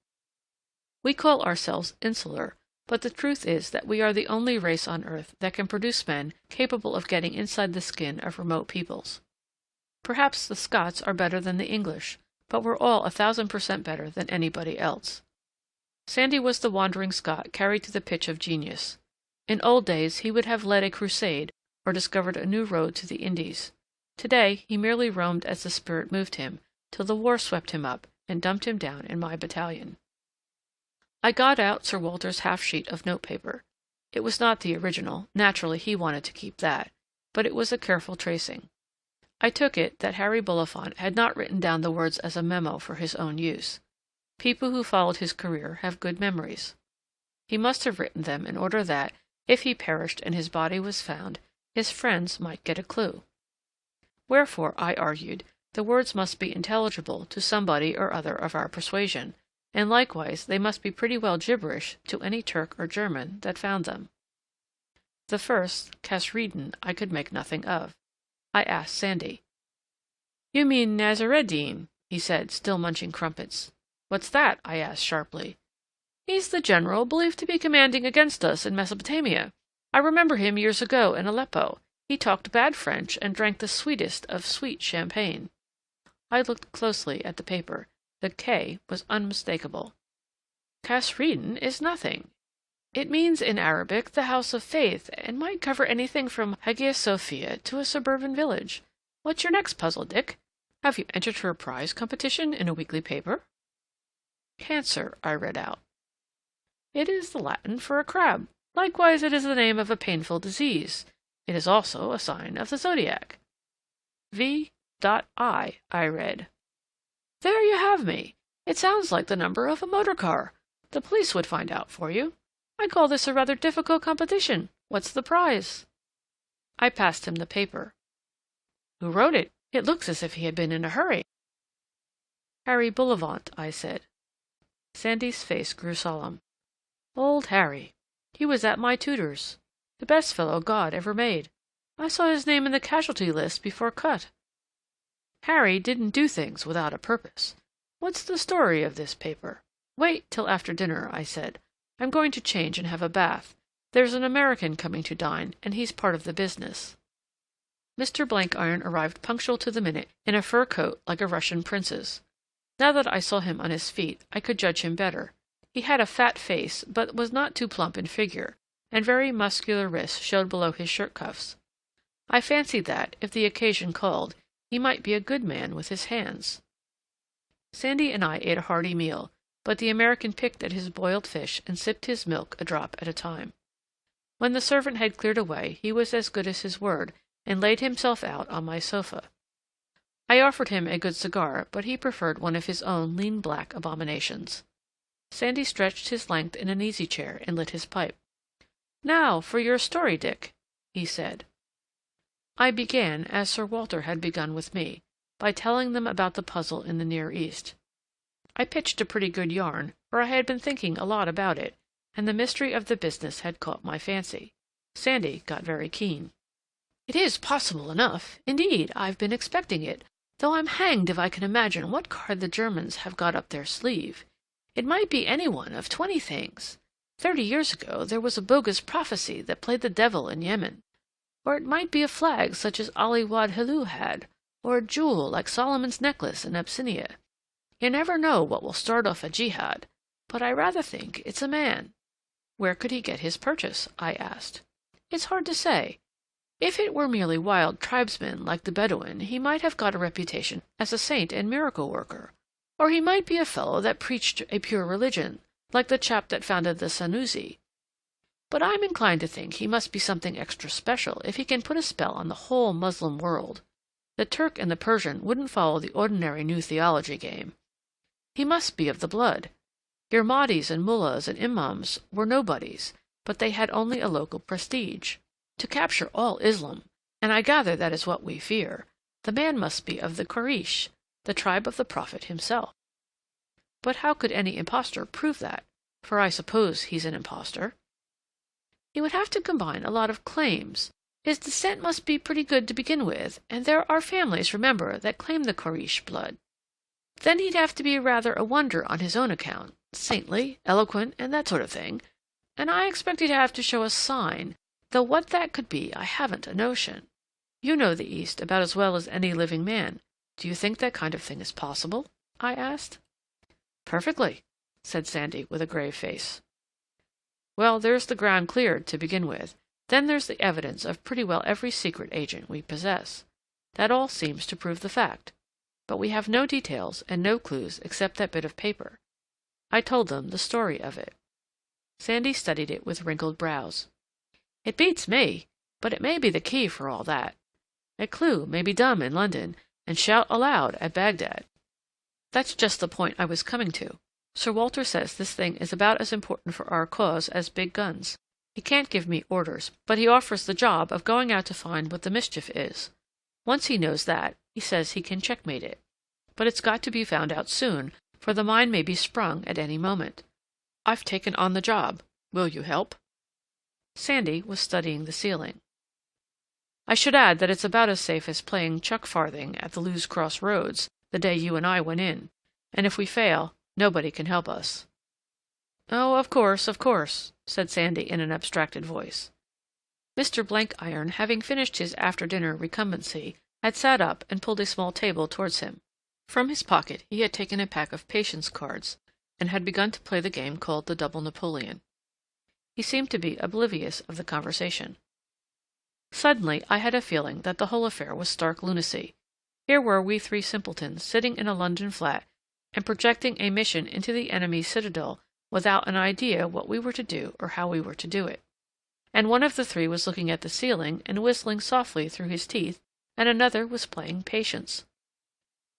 We call ourselves insular, but the truth is that we are the only race on earth that can produce men capable of getting inside the skin of remote peoples. Perhaps the Scots are better than the English, but we're all 1000% better than anybody else. Sandy was the wandering Scot carried to the pitch of genius. In old days he would have led a crusade or discovered a new road to the Indies. Today he merely roamed as the spirit moved him, till the war swept him up and dumped him down in my battalion. I got out Sir Walter's half-sheet of notepaper. It was not the original, naturally he wanted to keep that, but it was a careful tracing. I took it that Harry Bulifant had not written down the words as a memo for his own use. People who followed his career have good memories. He must have written them in order that, if he perished and his body was found, his friends might get a clue. Wherefore, I argued, the words must be intelligible to somebody or other of our persuasion, and likewise they must be pretty well gibberish to any Turk or German that found them. The first, Kasreddin, I could make nothing of. I asked Sandy. "You mean Nazareddin," he said, still munching crumpets. "What's that?" I asked sharply. "He's the general believed to be commanding against us in Mesopotamia. I remember him years ago in Aleppo. He talked bad French and drank the sweetest of sweet champagne." I looked closely at the paper. The K was unmistakable. "Kasreddin is nothing. It means in Arabic the House of Faith, and might cover anything from Hagia Sophia to a suburban village. What's your next puzzle, Dick? Have you entered for a prize competition in a weekly paper?" "Cancer," I read out. "It is the Latin for a crab. Likewise it is the name of a painful disease. It is also a sign of the zodiac." V.I, I read. "There you have me. It sounds like the number of a motor car. The police would find out for you. I call this a rather difficult competition. What's the prize?" I passed him the paper. "Who wrote it? It looks as if he had been in a hurry." "Harry Bullivant," I said. Sandy's face grew solemn. "Old Harry. He was at my tutor's. The best fellow God ever made. I saw his name in the casualty list before cut. Harry didn't do things without a purpose. What's the story of this paper? Wait till after dinner, I said. I'm going to change and have a bath. There's an American coming to dine, and he's part of the business. Mr. Blankiron arrived punctual to the minute, in a fur coat like a Russian prince's. Now that I saw him on his feet, I could judge him better. He had a fat face, but was not too plump in figure, and very muscular wrists showed below his shirt cuffs. I fancied that, if the occasion called, he might be a good man with his hands. Sandy and I ate a hearty meal, but the American picked at his boiled fish and sipped his milk a drop at a time. When the servant had cleared away, he was as good as his word, and laid himself out on my sofa. I offered him a good cigar, but he preferred one of his own lean black abominations. Sandy stretched his length in an easy-chair and lit his pipe. "Now for your story, Dick," he said. I began, as Sir Walter had begun with me, by telling them about the puzzle in the Near East. I pitched a pretty good yarn, for I had been thinking a lot about it, and the mystery of the business had caught my fancy. Sandy got very keen. "It is possible enough. Indeed, I've been expecting it, though I'm hanged if I can imagine what card the Germans have got up their sleeve. It might be any one of 20 things. 30 years ago there was a bogus prophecy that played the devil in Yemen. Or it might be a flag such as Ali Wad Helu had, or a jewel like Solomon's necklace in Abyssinia. You never know what will start off a jihad, but I rather think it's a man." "Where could he get his purchase?" I asked. "It's hard to say. If it were merely wild tribesmen like the Bedouin, he might have got a reputation as a saint and miracle worker. Or he might be a fellow that preached a pure religion, like the chap that founded the Sanusi. But I'm inclined to think he must be something extra special if he can put a spell on the whole Moslem world. The Turk and the Persian wouldn't follow the ordinary new theology game. He must be of the blood. Your Mahdis and mullahs and imams were nobodies, but they had only a local prestige. To capture all Islam, and I gather that is what we fear, the man must be of the Quraysh, the tribe of the Prophet himself." "But how could any impostor prove that? For I suppose he's an impostor." "He would have to combine a lot of claims. His descent must be pretty good to begin with, and there are families, remember, that claim the Quraysh blood. Then he'd have to be rather a wonder on his own account, saintly, eloquent, and that sort of thing, and I expect he'd have to show a sign, though what that could be I haven't a notion. You know the East about as well as any living man. Do you think that kind of thing is possible?" I asked. "Perfectly," said Sandy with a grave face. "Well, there's the ground cleared to begin with. Then there's the evidence of pretty well every secret agent we possess. That all seems to prove the fact. But we have no details and no clues except that bit of paper." I told them the story of it. Sandy studied it with wrinkled brows. "It beats me, but it may be the key for all that. A clue may be dumb in London and shout aloud at Baghdad." "That's just the point I was coming to. Sir Walter says this thing is about as important for our cause as big guns. He can't give me orders, but he offers the job of going out to find what the mischief is. Once he knows that, he says he can checkmate it. But it's got to be found out soon, for the mine may be sprung at any moment. I've taken on the job. Will you help?" Sandy was studying the ceiling. "I should add that it's about as safe as playing chuck farthing at the Lewes Cross Roads the day you and I went in, and if we fail, nobody can help us." "Oh, of course, said Sandy in an abstracted voice. Mr. Blankiron, having finished his after-dinner recumbency, had sat up and pulled a small table towards him. From his pocket he had taken a pack of patience cards, and had begun to play the game called the Double Napoleon. He seemed to be oblivious of the conversation. Suddenly I had a feeling that the whole affair was stark lunacy. Here were we three simpletons sitting in a London flat, and projecting a mission into the enemy's citadel without an idea what we were to do or how we were to do it. And one of the three was looking at the ceiling and whistling softly through his teeth, and another was playing patience.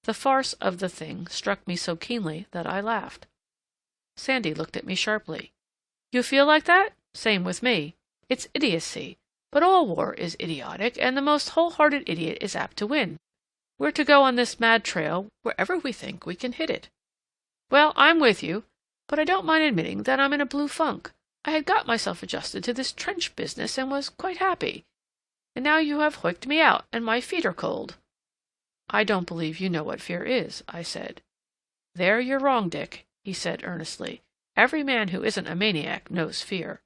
The farce of the thing struck me so keenly that I laughed. Sandy looked at me sharply. "You feel like that? Same with me. It's idiocy, but all war is idiotic, and the most whole-hearted idiot is apt to win. We're to go on this mad trail wherever we think we can hit it. Well, I'm with you, but I don't mind admitting that I'm in a blue funk. I had got myself adjusted to this trench business and was quite happy. And now you have hoiked me out, and my feet are cold." "I don't believe you know what fear is," I said. "There you're wrong, Dick," he said earnestly. "Every man who isn't a maniac knows fear.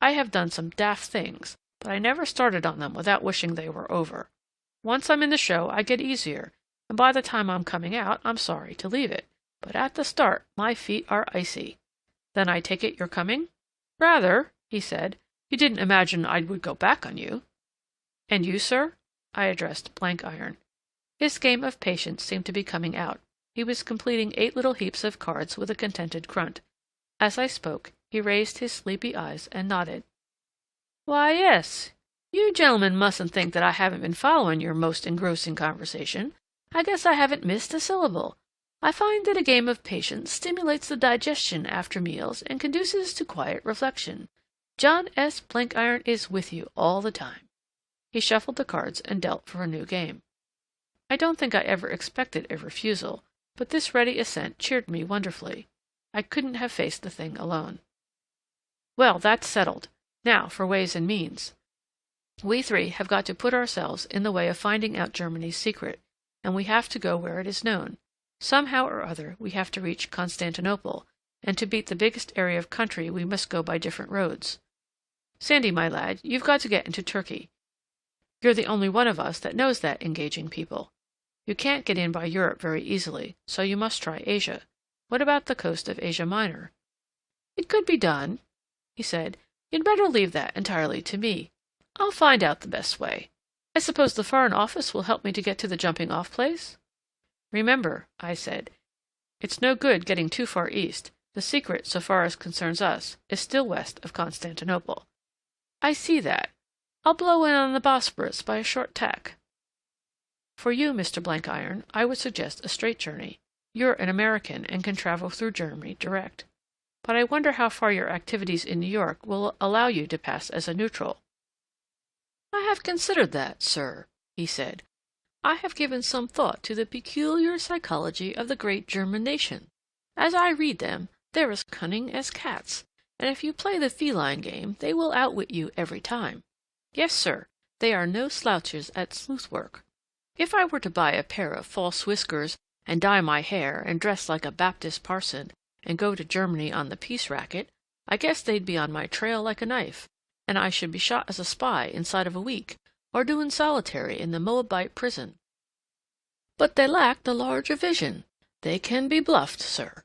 I have done some daft things, but I never started on them without wishing they were over. Once I'm in the show, I get easier, and by the time I'm coming out, I'm sorry to leave it. But at the start, my feet are icy. Then I take it you're coming?" "Rather," he said. "You didn't imagine I would go back on you." "And you, sir?" I addressed Blank-Iron. His game of patience seemed to be coming out. He was completing 8 little heaps of cards with a contented grunt. As I spoke, he raised his sleepy eyes and nodded. "Why, yes. You gentlemen mustn't think that I haven't been following your most engrossing conversation. I guess I haven't missed a syllable. I find that a game of patience stimulates the digestion after meals and conduces to quiet reflection. John S. Blank-Iron is with you all the time." He shuffled the cards and dealt for a new game. I don't think I ever expected a refusal, but this ready assent cheered me wonderfully. I couldn't have faced the thing alone. "Well, that's settled. Now for ways and means. We 3 have got to put ourselves in the way of finding out Germany's secret, and we have to go where it is known. Somehow or other we have to reach Constantinople, and to beat the biggest area of country we must go by different roads. Sandy, my lad, you've got to get into Turkey. You're the only one of us that knows that engaging people. You can't get in by Europe very easily, so you must try Asia. What about the coast of Asia Minor?" "It could be done," he said. "You'd better leave that entirely to me. I'll find out the best way. I suppose the Foreign Office will help me to get to the jumping-off place?" "Remember," I said, "it's no good getting too far east. The secret, so far as concerns us, is still west of Constantinople." "I see that. I'll blow in on the Bosporus by a short tack." "For you, Mr. Blank-Iron, I would suggest a straight journey. You're an American and can travel through Germany direct. But I wonder how far your activities in New York will allow you to pass as a neutral." "I have considered that, sir," he said. "I have given some thought to the peculiar psychology of the great German nation. As I read them, they're as cunning as cats, and if you play the feline game, they will outwit you every time. Yes, sir, they are no slouches at sleuth work. If I were to buy a pair of false whiskers and dye my hair and dress like a Baptist parson and go to Germany on the peace racket, I guess they'd be on my trail like a knife, and I should be shot as a spy inside of a week, or doing solitary in the Moabite prison. But they lack the larger vision. They can be bluffed, sir.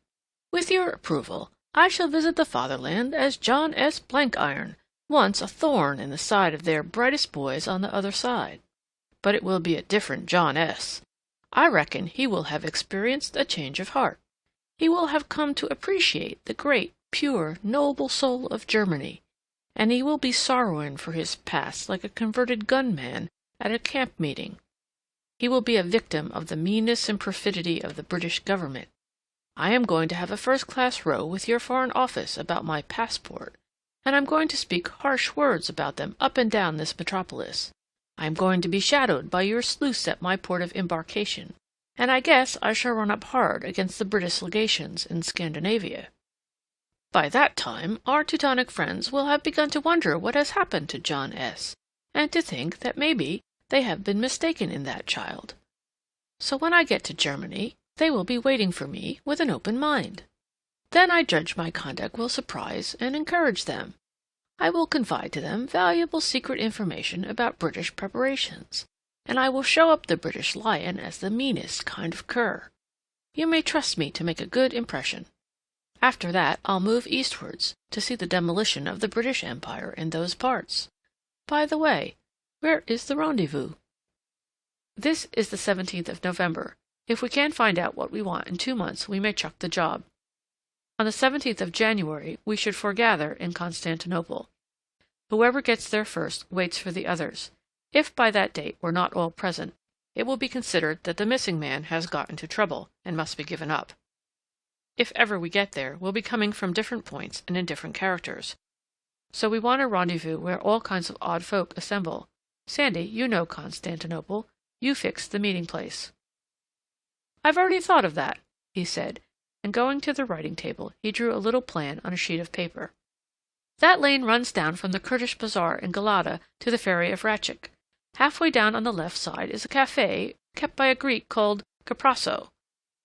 With your approval, I shall visit the fatherland as John S. Blank-Iron, once a thorn in the side of their brightest boys on the other side. But it will be a different John S. I reckon he will have experienced a change of heart. He will have come to appreciate the great, pure, noble soul of Germany, and he will be sorrowing for his past like a converted gunman at a camp meeting. He will be a victim of the meanness and perfidy of the British government. I am going to have a first-class row with your Foreign Office about my passport, and I'm going to speak harsh words about them up and down this metropolis. I am going to be shadowed by your sleuths at my port of embarkation, and I guess I shall run up hard against the British legations in Scandinavia. By that time, our Teutonic friends will have begun to wonder what has happened to John S., and to think that maybe they have been mistaken in that child. So when I get to Germany, they will be waiting for me with an open mind. Then I judge my conduct will surprise and encourage them. I will confide to them valuable secret information about British preparations, and I will show up the British lion as the meanest kind of cur. You may trust me to make a good impression. After that I'll move eastwards to see the demolition of the British Empire in those parts. By the way, where is the rendezvous? This is the 17th of November. If we can't find out what we want in 2 months, we may chuck the job. On the 17th of January, we should foregather in Constantinople. Whoever gets there first waits for the others. If by that date we're not all present, it will be considered that the missing man has got into trouble and must be given up. If ever we get there, we'll be coming from different points and in different characters. So we want a rendezvous where all kinds of odd folk assemble. Sandy, you know Constantinople. You fix the meeting place. I've already thought of that, he said, and going to the writing table, he drew a little plan on a sheet of paper. That lane runs down from the Kurdish Bazaar in Galata to the ferry of Ratchik. Halfway down on the left side is a café kept by a Greek called Kaprasso.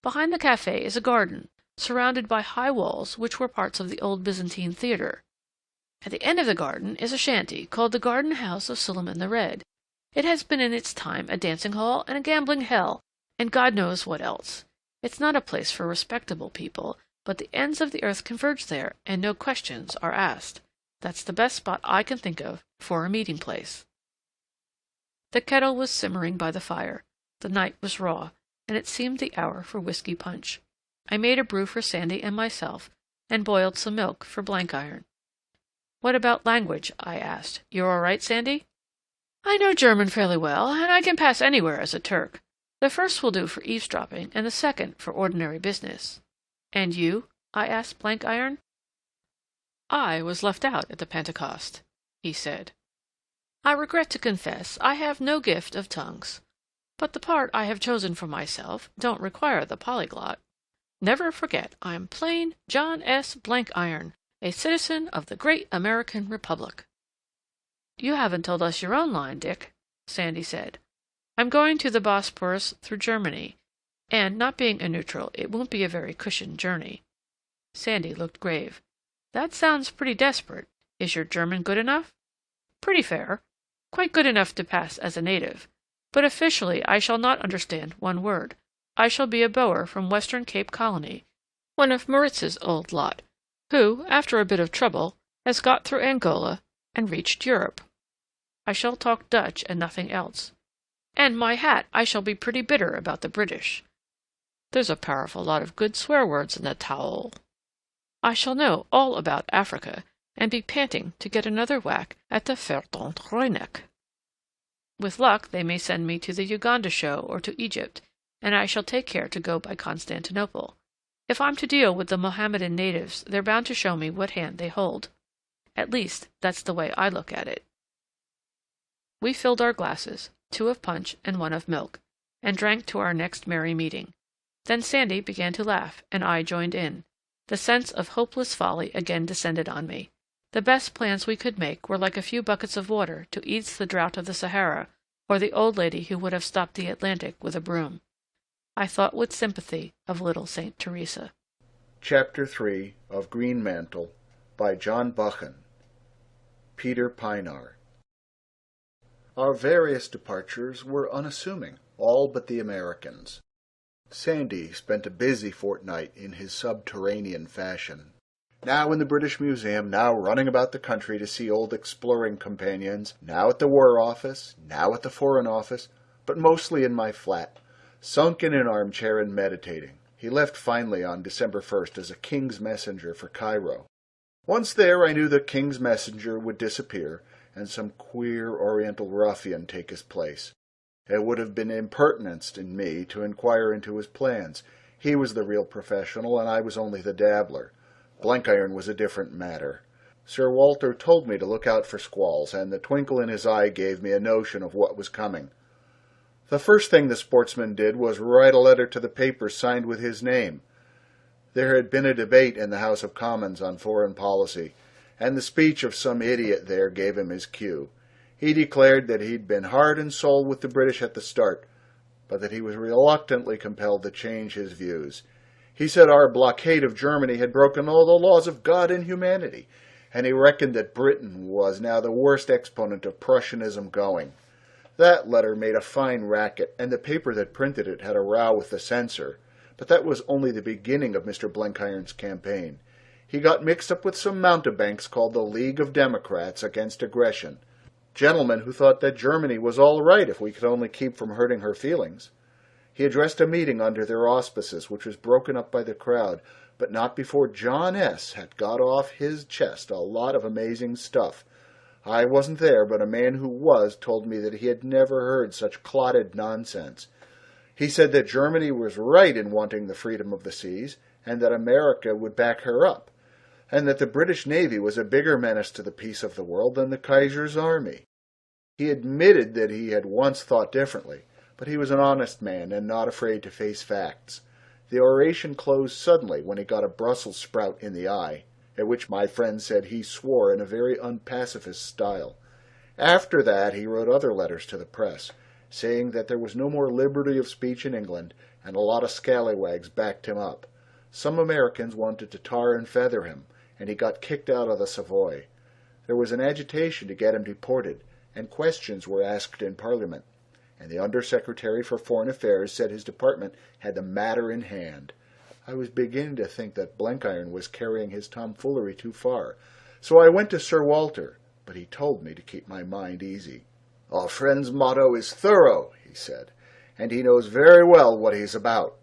Behind the café is a garden, surrounded by high walls which were parts of the old Byzantine theatre. At the end of the garden is a shanty called the Garden House of Suleiman the Red. It has been in its time a dancing hall and a gambling hell, and God knows what else. It's not a place for respectable people, but the ends of the earth converge there, and no questions are asked. That's the best spot I can think of for a meeting place. The kettle was simmering by the fire. The night was raw, and it seemed the hour for whiskey punch. I made a brew for Sandy and myself, and boiled some milk for Blankiron. "What about language?" I asked. "You're all right, Sandy?" "I know German fairly well, and I can pass anywhere as a Turk. The first will do for eavesdropping, and the second for ordinary business." "And you?" I asked Blankiron. "I was left out at the Pentecost," he said. "I regret to confess I have no gift of tongues, but the part I have chosen for myself don't require the polyglot. Never forget I'm plain John S. Blankiron, a citizen of the great American Republic." "You haven't told us your own line, Dick," Sandy said. "I'm going to the Bosporus through Germany, and, not being a neutral, it won't be a very cushioned journey." Sandy looked grave. "That sounds pretty desperate. Is your German good enough?" "Pretty fair. Quite good enough to pass as a native. But officially I shall not understand one word. I shall be a Boer from Western Cape Colony, one of Moritz's old lot, who, after a bit of trouble, has got through Angola and reached Europe. I shall talk Dutch and nothing else. And my hat, I shall be pretty bitter about the British. There's a powerful lot of good swear words in the towel. I shall know all about Africa, and be panting to get another whack at the Vertongreinek. With luck they may send me to the Uganda show or to Egypt, and I shall take care to go by Constantinople. If I'm to deal with the Mohammedan natives, they're bound to show me what hand they hold. At least, that's the way I look at it." We filled our glasses, 2 of punch and 1 of milk, and drank to our next merry meeting. Then Sandy began to laugh, and I joined in. The sense of hopeless folly again descended on me. The best plans we could make were like a few buckets of water to ease the drought of the Sahara, or the old lady who would have stopped the Atlantic with a broom. I thought with sympathy of little Saint Teresa. Chapter 3 of Greenmantle by John Buchan. Peter Pienaar. Our various departures were unassuming, all but the Americans. Sandy spent a busy fortnight in his subterranean fashion. Now in the British Museum, now running about the country to see old exploring companions, now at the War Office, now at the Foreign Office, but mostly in my flat, sunk in an armchair and meditating. He left finally on December 1st as a king's messenger for Cairo. Once there, I knew the king's messenger would disappear, and some queer Oriental ruffian take his place. It would have been impertinence in me to inquire into his plans. He was the real professional, and I was only the dabbler. Blankiron was a different matter. Sir Walter told me to look out for squalls, and the twinkle in his eye gave me a notion of what was coming. The first thing the sportsman did was write a letter to the papers signed with his name. There had been a debate in the House of Commons on foreign policy, and the speech of some idiot there gave him his cue. He declared that he'd been heart and soul with the British at the start, but that he was reluctantly compelled to change his views. He said our blockade of Germany had broken all the laws of God and humanity, and he reckoned that Britain was now the worst exponent of Prussianism going. That letter made a fine racket, and the paper that printed it had a row with the censor. But that was only the beginning of Mr. Blankiron's campaign. He got mixed up with some mountebanks called the League of Democrats Against Aggression, gentlemen who thought that Germany was all right if we could only keep from hurting her feelings. He addressed a meeting under their auspices, which was broken up by the crowd, but not before John S. had got off his chest a lot of amazing stuff. I wasn't there, but a man who was told me that he had never heard such clotted nonsense. He said that Germany was right in wanting the freedom of the seas, and that America would back her up, and that the British Navy was a bigger menace to the peace of the world than the Kaiser's army. He admitted that he had once thought differently, but he was an honest man and not afraid to face facts. The oration closed suddenly when he got a Brussels sprout in the eye. at which my friend said he swore in a very unpacifist style. After that he wrote other letters to the press, saying that there was no more liberty of speech in England, and a lot of scallywags backed him up. Some Americans wanted to tar and feather him, and he got kicked out of the Savoy. There was an agitation to get him deported, and questions were asked in Parliament, and the Under-Secretary for Foreign Affairs said his department had the matter in hand. I was beginning to think that Blenkiron was carrying his tomfoolery too far, so I went to Sir Walter, but he told me to keep my mind easy. "Our friend's motto is thorough," he said, "and he knows very well what he's about.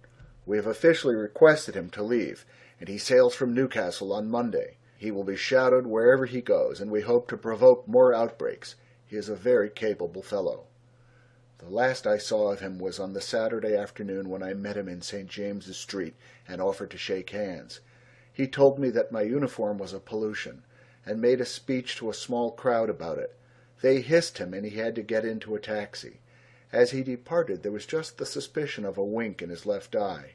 We have officially requested him to leave, and he sails from Newcastle on Monday. He will be shadowed wherever he goes, and we hope to provoke more outbreaks. He is a very capable fellow." The last I saw of him was on the Saturday afternoon when I met him in St. James's Street and offered to shake hands. He told me that my uniform was a pollution, and made a speech to a small crowd about it. They hissed him, and he had to get into a taxi. As he departed, there was just the suspicion of a wink in his left eye.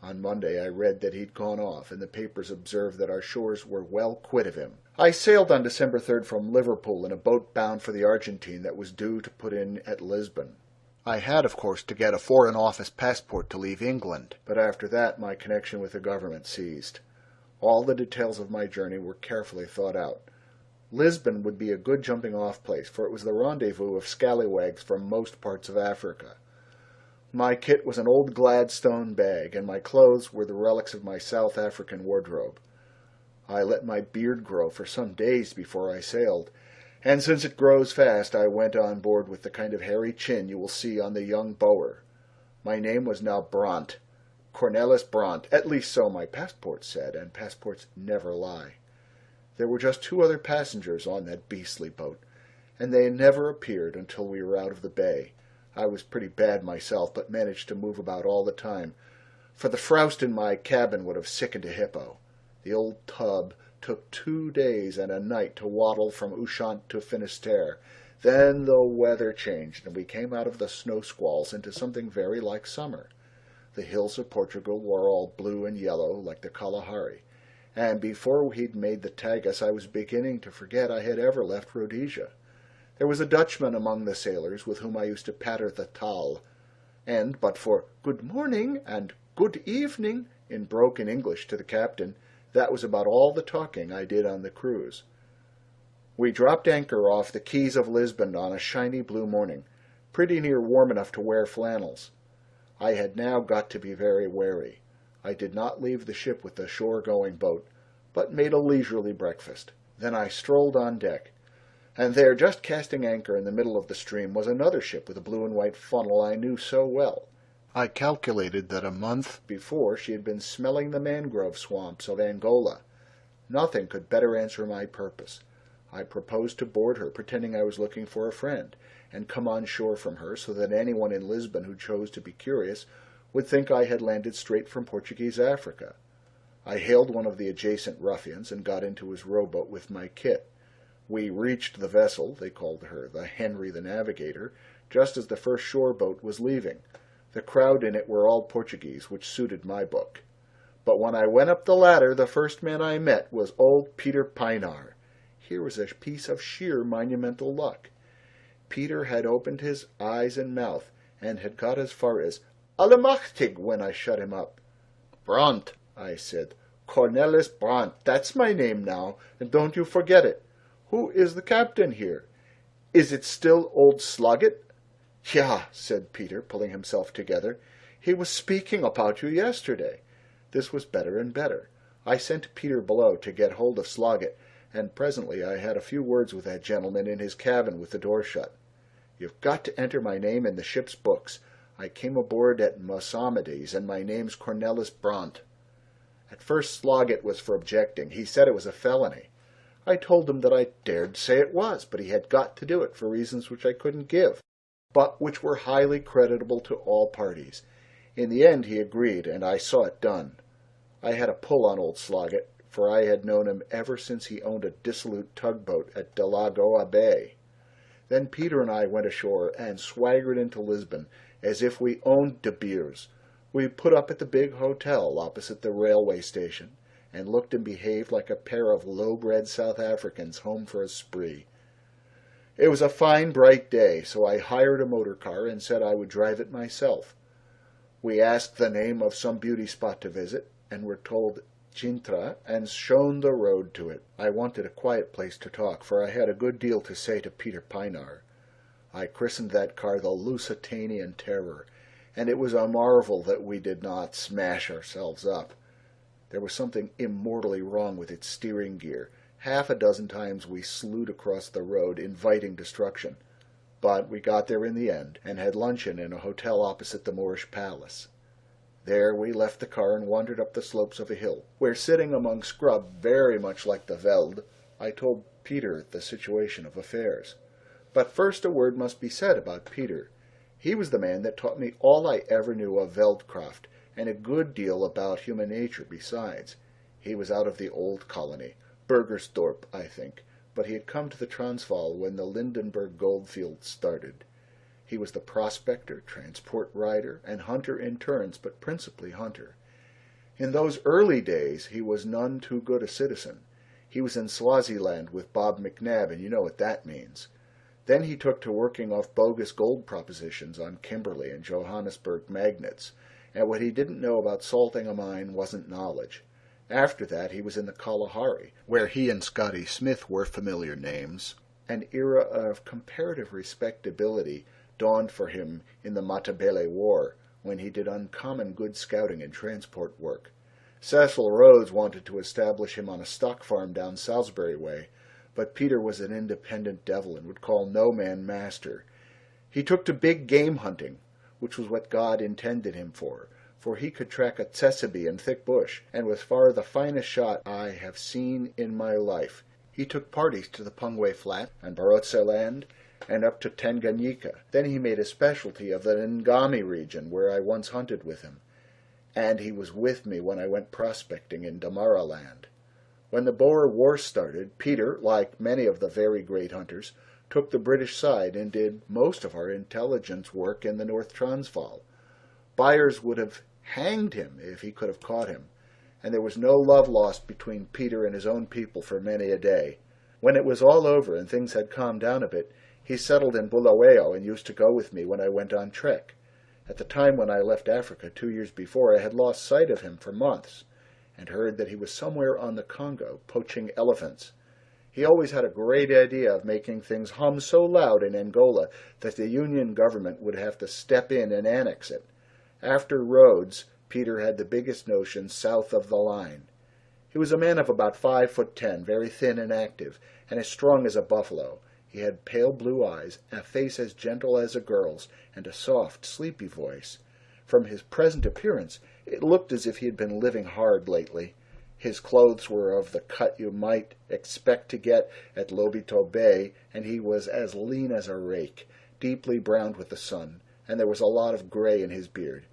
On Monday I read that he'd gone off, and the papers observed that our shores were well quit of him. I sailed on December 3rd from Liverpool in a boat bound for the Argentine that was due to put in at Lisbon. I had, of course, to get a Foreign Office passport to leave England, but after that my connection with the government ceased. All the details of my journey were carefully thought out. Lisbon would be a good jumping-off place, for it was the rendezvous of scallywags from most parts of Africa. My kit was an old Gladstone bag, and my clothes were the relics of my South African wardrobe. I let my beard grow for some days before I sailed, and since it grows fast, I went on board with the kind of hairy chin you will see on the young Boer. My name was now Brant, Cornelis Brant, at least so my passport said, and passports never lie. There were just 2 other passengers on that beastly boat, and they never appeared until we were out of the bay. I was pretty bad myself, but managed to move about all the time, for the frowst in my cabin would have sickened a hippo. The old tub took 2 days and a night to waddle from Ushant to Finisterre. Then the weather changed, and we came out of the snow squalls into something very like summer. The hills of Portugal were all blue and yellow, like the Kalahari, and before he'd made the Tagus I was beginning to forget I had ever left Rhodesia. There was a Dutchman among the sailors with whom I used to patter the taal, and but for "good morning" and "good evening" in broken English to the captain, that was about all the talking I did on the cruise. We dropped anchor off the quays of Lisbon on a shiny blue morning, pretty near warm enough to wear flannels. I had now got to be very wary. I did not leave the ship with the shore-going boat, but made a leisurely breakfast. Then I strolled on deck, and there, just casting anchor in the middle of the stream, was another ship with a blue and white funnel I knew so well. I calculated that a month before she had been smelling the mangrove swamps of Angola. Nothing could better answer my purpose. I proposed to board her, pretending I was looking for a friend, and come on shore from her, so that anyone in Lisbon who chose to be curious would think I had landed straight from Portuguese Africa. I hailed one of the adjacent ruffians and got into his rowboat with my kit. We reached the vessel, they called her the Henry the Navigator, just as the first shore boat was leaving. The crowd in it were all Portuguese, which suited my book. But when I went up the ladder, the first man I met was old Peter Pienaar. Here was a piece of sheer monumental luck. Peter had opened his eyes and mouth, and had got as far as "Allemachtig" when I shut him up. "Brant," I said, "Cornelis Brant, that's my name now, and don't you forget it. Who is the captain here? Is it still old Sloggett?" "Yeah," said Peter, pulling himself together. "He was speaking about you yesterday." This was better and better. I sent Peter below to get hold of Sloggett, and presently I had a few words with that gentleman in his cabin with the door shut. "You've got to enter my name in the ship's books. I came aboard at Mosamedes, and my name's Cornelis Brant." At first Sloggett was for objecting. He said it was a felony. I told him that I dared say it was, but he had got to do it for reasons which I couldn't give, but which were highly creditable to all parties. In the end he agreed, and I saw it done. I had a pull on old Sloggett, for I had known him ever since he owned a dissolute tugboat at Delagoa Bay. Then Peter and I went ashore and swaggered into Lisbon as if we owned De Beers. We put up at the big hotel opposite the railway station, and looked and behaved like a pair of low-bred South Africans home for a spree. It was a fine, bright day, so I hired a motor car and said I would drive it myself. We asked the name of some beauty spot to visit, and were told Cintra and shown the road to it. I wanted a quiet place to talk, for I had a good deal to say to Peter Pienaar. I christened that car the Lusitanian Terror, and it was a marvel that we did not smash ourselves up. There was something immortally wrong with its steering gear. Half a dozen times we slewed across the road, inviting destruction. But we got there in the end, and had luncheon in a hotel opposite the Moorish palace. There we left the car and wandered up the slopes of a hill, where, sitting among scrub very much like the veld, I told Peter the situation of affairs. But first a word must be said about Peter. He was the man that taught me all I ever knew of veldcraft, and a good deal about human nature besides. He was out of the old colony, Burgersdorp, I think, but he had come to the Transvaal when the Lindenberg goldfields started. He was the prospector, transport rider, and hunter in turns, but principally hunter. In those early days he was none too good a citizen. He was in Swaziland with Bob McNabb, and you know what that means. Then he took to working off bogus gold propositions on Kimberley and Johannesburg magnates, and what he didn't know about salting a mine wasn't knowledge. After that he was in the Kalahari, where he and Scotty Smith were familiar names. An era of comparative respectability dawned for him in the Matabele War, when he did uncommon good scouting and transport work. Cecil Rhodes wanted to establish him on a stock farm down Salisbury way, but Peter was an independent devil and would call no man master. He took to big game hunting, which was what God intended him for he could track a tsessebe in thick bush, and was far the finest shot I have seen in my life. He took parties to the Pungwe Flat and Barotse Land, and up to Tanganyika. Then he made a specialty of the Ngami region, where I once hunted with him, and he was with me when I went prospecting in Damara Land. When the Boer War started, Peter, like many of the very great hunters, took the British side and did most of our intelligence work in the North Transvaal. Byers would have hanged him if he could have caught him, and there was no love lost between Peter and his own people for many a day. When it was all over and things had calmed down a bit, he settled in Bulawayo and used to go with me when I went on trek. At the time when I left Africa 2 years before, I had lost sight of him for months, and heard that he was somewhere on the Congo poaching elephants. He always had a great idea of making things hum so loud in Angola that the Union government would have to step in and annex it. After Rhodes, Peter had the biggest notions south of the line. He was a man of about 5'10", very thin and active, and as strong as a buffalo. He had pale blue eyes, a face as gentle as a girl's, and a soft, sleepy voice. From his present appearance, it looked as if he had been living hard lately. His clothes were of the cut you might expect to get at Lobito Bay, and he was as lean as a rake, deeply browned with the sun, and there was a lot of gray in his beard.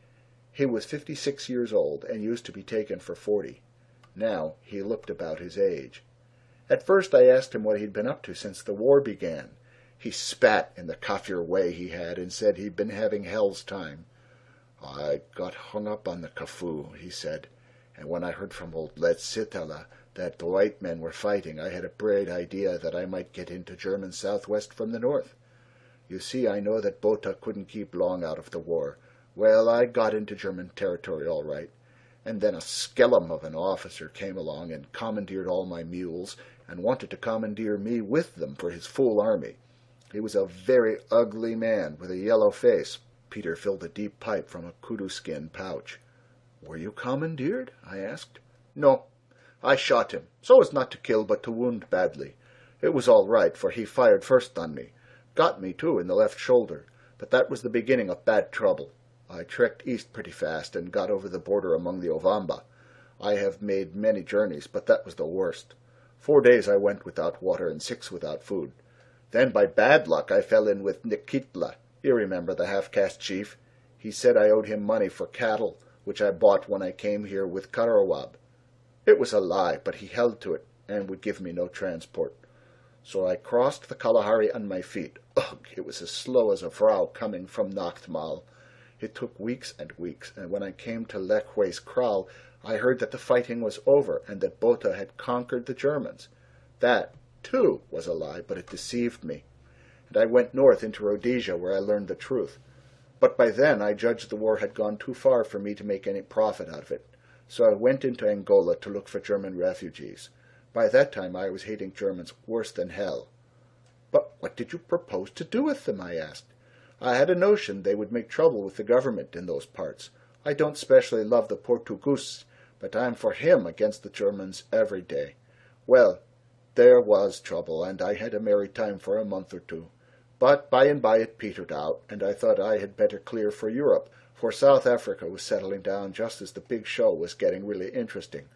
He was 56 years old, and used to be taken for 40. Now he looked about his age. At first I asked him what he'd been up to since the war began. He spat in the Kaffir way he had, and said he'd been having hell's time. "I got hung up on the Kafue," he said, "and when I heard from old Letsitala that the white men were fighting, I had a bright idea that I might get into German southwest from the north. You see, I know that Botha couldn't keep long out of the war. Well, I got into German territory all right, and then a skellum of an officer came along and commandeered all my mules, and wanted to commandeer me with them for his full army. He was a very ugly man with a yellow face." Peter filled a deep pipe from a kudu skin pouch. "Were you commandeered?" I asked. "No. I shot him, so as not to kill but to wound badly. It was all right, for he fired first on me. Got me, too, in the left shoulder, but that was the beginning of bad trouble. I trekked east pretty fast and got over the border among the Ovamba. I have made many journeys, but that was the worst. 4 days I went without water and 6 without food. Then by bad luck I fell in with Nikitla. You remember the half-caste chief? He said I owed him money for cattle, which I bought when I came here with Karawab. It was a lie, but he held to it, and would give me no transport. So I crossed the Kalahari on my feet. Ugh, it was as slow as a vrow coming from Nachtmaal. It took weeks and weeks, and when I came to Lech Wase Kral, I heard that the fighting was over and that Botha had conquered the Germans. That, too, was a lie, but it deceived me. And I went north into Rhodesia, where I learned the truth. But by then I judged the war had gone too far for me to make any profit out of it. So I went into Angola to look for German refugees. By that time I was hating Germans worse than hell. "But what did you propose to do with them?" I asked. "I had a notion they would make trouble with the government in those parts. I don't specially love the Portugoose, but I'm for him against the Germans every day. Well, there was trouble, and I had a merry time for a month or two. But by and by it petered out, and I thought I had better clear for Europe, for South Africa was settling down just as the big show was getting really interesting.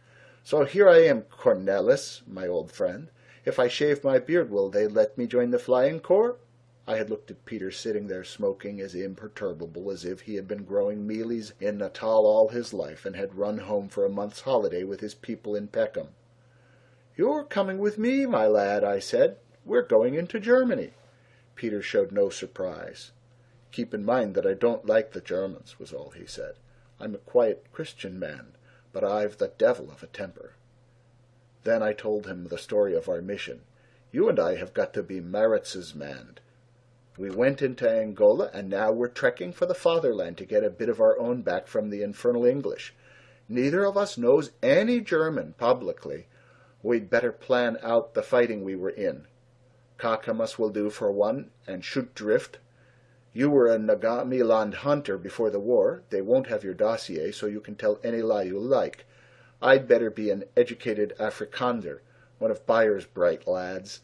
So here I am, Cornelis, my old friend. If I shave my beard, will they let me join the flying corps?" I had looked at Peter sitting there smoking as imperturbable as if he had been growing mealies in Natal all his life and had run home for a month's holiday with his people in Peckham. "You're coming with me, my lad," I said. "We're going into Germany." Peter showed no surprise. "Keep in mind that I don't like the Germans," was all he said. "I'm a quiet Christian man, but I've the devil of a temper." Then I told him the story of our mission. "You and I have got to be Maritz's man. We went into Angola, and now we're trekking for the fatherland to get a bit of our own back from the infernal English. Neither of us knows any German publicly. We'd better plan out the fighting we were in. Kakamas will do for one, and shoot drift. You were a Nagamiland hunter before the war. They won't have your dossier, so you can tell any lie you like. I'd better be an educated Afrikander, one of Bayer's bright lads,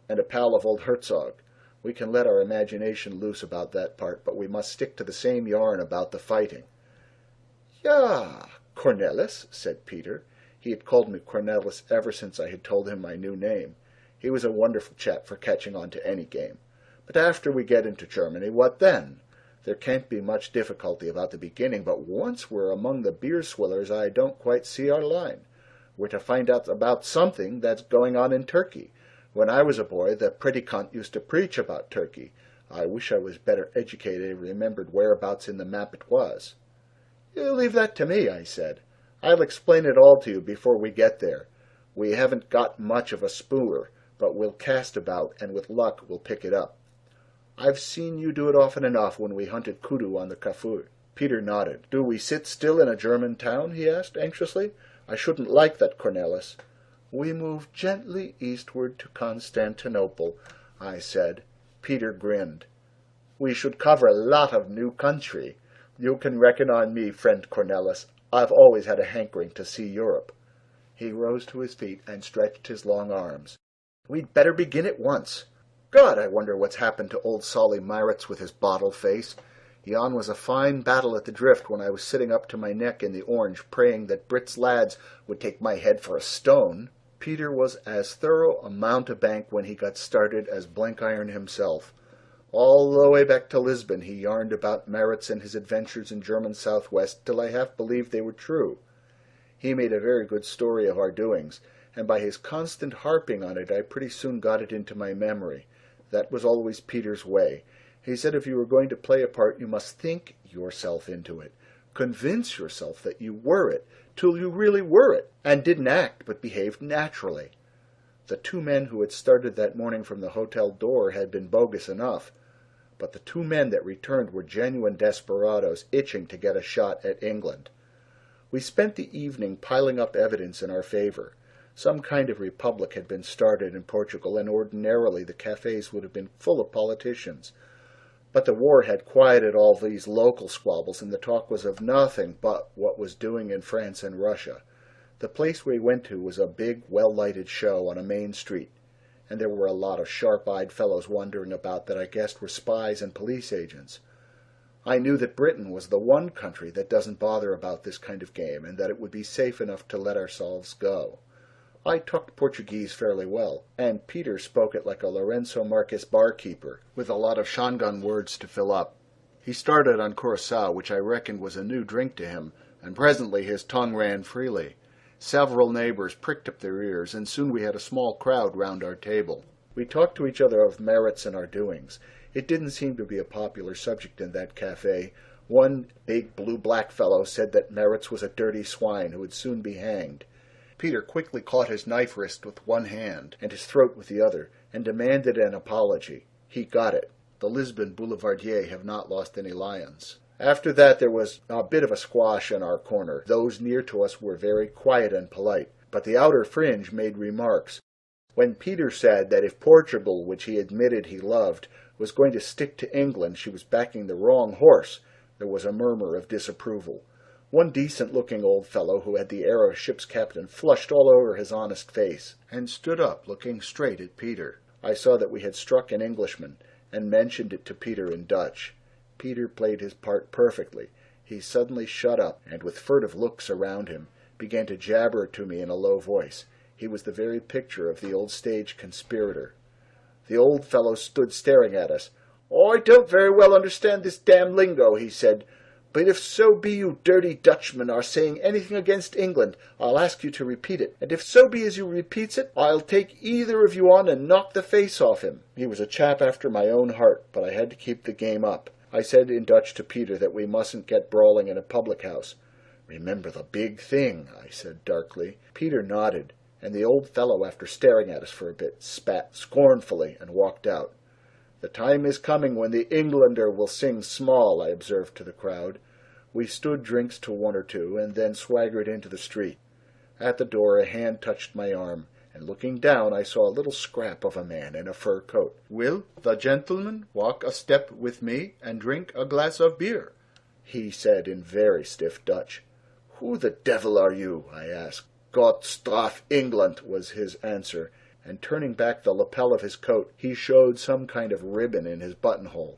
and a pal of old Herzog. We can let our imagination loose about that part, but we must stick to the same yarn about the fighting." "Ja, Cornelis," said Peter. He had called me Cornelis ever since I had told him my new name. He was a wonderful chap for catching on to any game. "But after we get into Germany, what then? There can't be much difficulty about the beginning, but once we're among the beer swillers I don't quite see our line. We're to find out about something that's going on in Turkey. When I was a boy, the predikant used to preach about Turkey. I wish I was better educated and remembered whereabouts in the map it was." "You leave that to me," I said. "I'll explain it all to you before we get there. We haven't got much of a spoor, but we'll cast about, and with luck we'll pick it up. I've seen you do it often enough when we hunted kudu on the Kafur." Peter nodded. "Do we sit still in a German town?" he asked anxiously. "I shouldn't like that, Cornelis." "We move gently eastward to Constantinople," I said. Peter grinned. "We should cover a lot of new country. You can reckon on me, friend Cornelis. I've always had a hankering to see Europe." He rose to his feet and stretched his long arms. "We'd better begin at once. God, I wonder what's happened to old Solly Maritz with his bottle face. Yon was a fine battle at the drift when I was sitting up to my neck in the orange, praying that Brit's lads would take my head for a stone." Peter was as thorough a mountebank when he got started as Blenkiron himself. All the way back to Lisbon he yarned about Maritz and his adventures in German Southwest till I half believed they were true. He made a very good story of our doings, and by his constant harping on it I pretty soon got it into my memory. That was always Peter's way. He said if you were going to play a part you must think yourself into it. Convince yourself that you were it, till you really were it, and didn't act but behaved naturally. The two men who had started that morning from the hotel door had been bogus enough, but the two men that returned were genuine desperadoes itching to get a shot at England. We spent the evening piling up evidence in our favor. Some kind of republic had been started in Portugal, and ordinarily the cafes would have been full of politicians. But the war had quieted all these local squabbles, and the talk was of nothing but what was doing in France and Russia. The place we went to was a big, well-lighted show on a main street, and there were a lot of sharp-eyed fellows wandering about that I guessed were spies and police agents. I knew that Britain was the one country that doesn't bother about this kind of game, and that it would be safe enough to let ourselves go. I talked Portuguese fairly well, and Peter spoke it like a Lorenzo Marques barkeeper, with a lot of Shangan words to fill up. He started on Curaçao, which I reckoned was a new drink to him, and presently his tongue ran freely. Several neighbors pricked up their ears, and soon we had a small crowd round our table. We talked to each other of Maritz and our doings. It didn't seem to be a popular subject in that cafe. One big blue-black fellow said that Meretz was a dirty swine who would soon be hanged. Peter quickly caught his knife wrist with one hand and his throat with the other, and demanded an apology. He got it. The Lisbon boulevardiers have not lost any lions. After that there was a bit of a squash in our corner. Those near to us were very quiet and polite, but the outer fringe made remarks. When Peter said that if Portugal, which he admitted he loved, was going to stick to England, she was backing the wrong horse, there was a murmur of disapproval. One decent-looking old fellow who had the air of a ship's captain flushed all over his honest face, and stood up, looking straight at Peter. I saw that we had struck an Englishman, and mentioned it to Peter in Dutch. Peter played his part perfectly. He suddenly shut up, and with furtive looks around him, began to jabber to me in a low voice. He was the very picture of the old stage conspirator. The old fellow stood staring at us. "I don't very well understand this damn lingo," he said, "but if so be you dirty Dutchmen are saying anything against England, I'll ask you to repeat it, and if so be as you repeats it, I'll take either of you on and knock the face off him." He was a chap after my own heart, but I had to keep the game up. I said in Dutch to Peter that we mustn't get brawling in a public house. "Remember the big thing," I said darkly. Peter nodded, and the old fellow, after staring at us for a bit, spat scornfully and walked out. "The time is coming when the Englander will sing small," I observed to the crowd. We stood drinks to one or two, and then swaggered into the street. At the door a hand touched my arm, and looking down I saw a little scrap of a man in a fur coat. "Will the gentleman walk a step with me and drink a glass of beer?" he said in very stiff Dutch. "Who the devil are you?" I asked. "God strafe England," was his answer, and turning back the lapel of his coat, he showed some kind of ribbon in his buttonhole.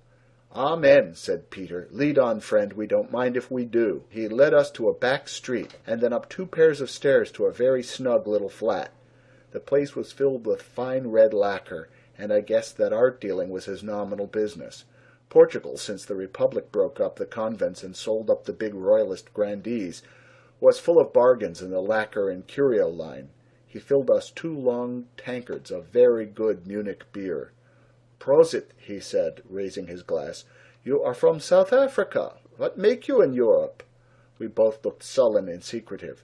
"Amen," said Peter. "Lead on, friend, we don't mind if we do." He led us to a back street, and then up 2 pairs of stairs to a very snug little flat. The place was filled with fine red lacquer, and I guessed that art dealing was his nominal business. Portugal, since the Republic broke up the convents and sold up the big royalist grandees, was full of bargains in the lacquer and curio line. He filled us 2 long tankards of very good Munich beer. "Prosit," he said, raising his glass. "You are from South Africa. What make you in Europe?" We both looked sullen and secretive.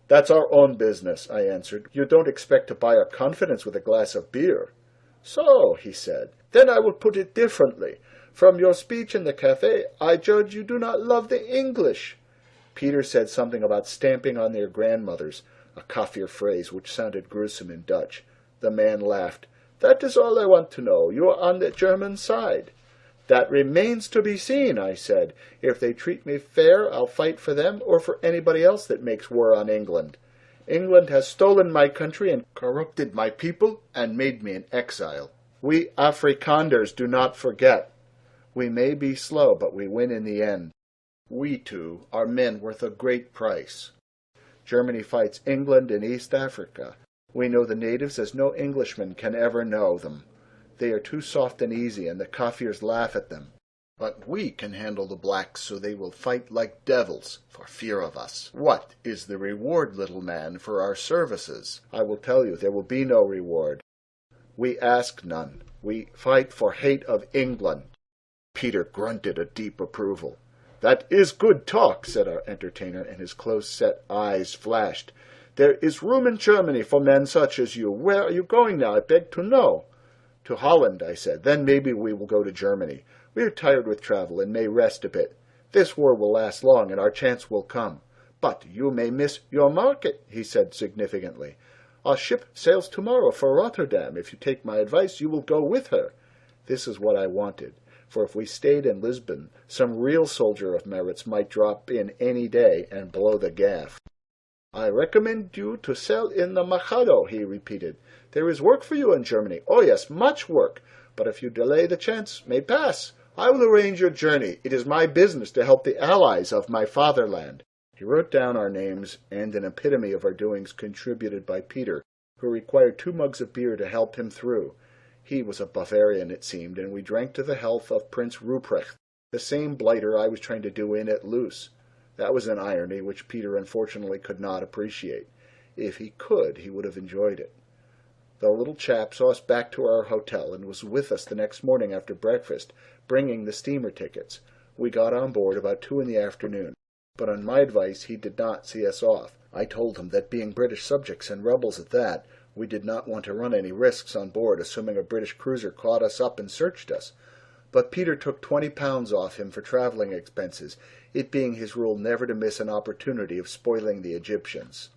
"That's our own business," I answered. "You don't expect to buy our confidence with a glass of beer." "So," he said, "then I will put it differently. From your speech in the cafe, I judge you do not love the English." Peter said something about stamping on their grandmothers, a Kaffir phrase which sounded gruesome in Dutch. The man laughed. "That is all I want to know. You are on the German side." "That remains to be seen," I said. "If they treat me fair, I'll fight for them or for anybody else that makes war on England. England has stolen my country and corrupted my people and made me an exile. We Afrikanders do not forget. We may be slow, but we win in the end. We two are men worth a great price. Germany fights England in East Africa. We know the natives as no Englishman can ever know them. They are too soft and easy, and the Kaffirs laugh at them. But we can handle the blacks so they will fight like devils for fear of us. What is the reward, little man, for our services? I will tell you, there will be no reward. We ask none. We fight for hate of England." Peter grunted a deep approval. "That is good talk," said our entertainer, and his close-set eyes flashed. "There is room in Germany for men such as you. Where are you going now, I beg to know?" "To Holland," I said. "Then maybe we will go to Germany. We are tired with travel and may rest a bit. This war will last long, and our chance will come." "But you may miss your market," he said significantly. "Our ship sails tomorrow for Rotterdam. If you take my advice, you will go with her." This is what I wanted, for if we stayed in Lisbon, some real soldier of Meretz might drop in any day and blow the gaff. "I recommend you to sail in the Machado," he repeated. "There is work for you in Germany. Oh, yes, much work. But if you delay, the chance may pass. I will arrange your journey. It is my business to help the allies of my fatherland." He wrote down our names and an epitome of our doings contributed by Peter, who required 2 mugs of beer to help him through. He was a Bavarian, it seemed, and we drank to the health of Prince Ruprecht, the same blighter I was trying to do in at Loos. That was an irony which Peter unfortunately could not appreciate. If he could, he would have enjoyed it. The little chap saw us back to our hotel and was with us the next morning after breakfast, bringing the steamer tickets. We got on board about 2 in the afternoon, but on my advice he did not see us off. I told him that being British subjects and rebels at that, we did not want to run any risks on board, assuming a British cruiser caught us up and searched us. But Peter took £20 off him for travelling expenses, it being his rule never to miss an opportunity of spoiling the Egyptians.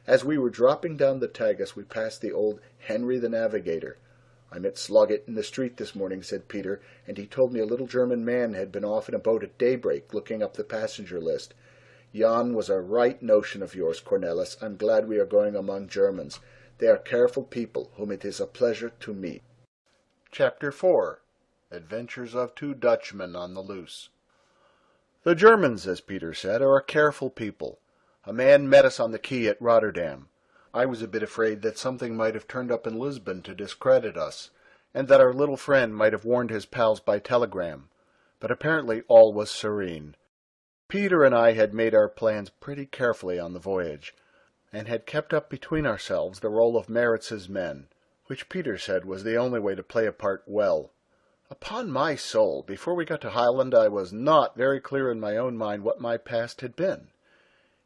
As we were dropping down the Tagus, we passed the old Henry the Navigator. "I met Sloggett in the street this morning," said Peter, "and he told me a little German man had been off in a boat at daybreak, looking up the passenger list. Yon was a right notion of yours, Cornelis. I'm glad we are going among Germans. They are careful people, whom it is a pleasure to meet." Chapter 4. Adventures of Two Dutchmen on the Loose. The Germans, as Peter said, are a careful people. A man met us on the quay at Rotterdam. I was a bit afraid that something might have turned up in Lisbon to discredit us, and that our little friend might have warned his pals by telegram. But apparently all was serene. Peter and I had made our plans pretty carefully on the voyage, and had kept up between ourselves the role of Maritz's men, which Peter said was the only way to play a part well. Upon my soul, before we got to Highland I was not very clear in my own mind what my past had been.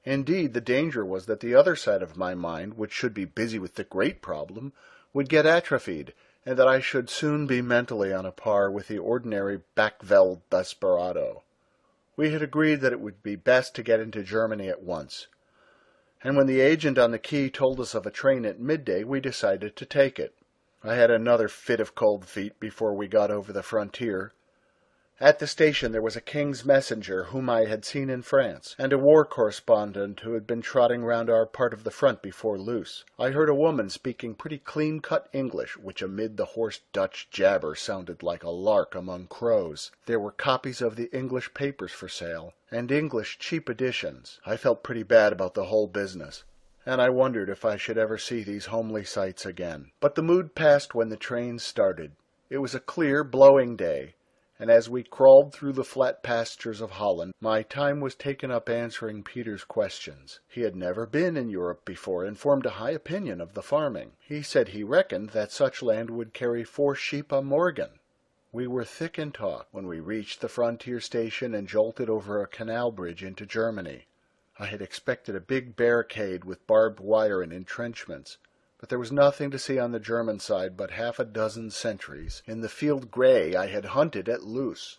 Indeed, the danger was that the other side of my mind, which should be busy with the great problem, would get atrophied, and that I should soon be mentally on a par with the ordinary backveld desperado. We had agreed that it would be best to get into Germany at once, and when the agent on the quay told us of a train at midday, we decided to take it. I had another fit of cold feet before we got over the frontier. At the station there was a king's messenger whom I had seen in France, and a war correspondent who had been trotting round our part of the front before Loos. I heard a woman speaking pretty clean-cut English, which amid the hoarse Dutch jabber sounded like a lark among crows. There were copies of the English papers for sale, and English cheap editions. I felt pretty bad about the whole business, and I wondered if I should ever see these homely sights again. But the mood passed when the train started. It was a clear, blowing day, and as we crawled through the flat pastures of Holland, my time was taken up answering Peter's questions. He had never been in Europe before, and formed a high opinion of the farming. He said he reckoned that such land would carry 4 sheep a morgen. We were thick in talk when we reached the frontier station and jolted over a canal bridge into Germany. I had expected a big barricade with barbed wire and entrenchments, but there was nothing to see on the German side but 6 sentries in the field grey I had hunted at Loos.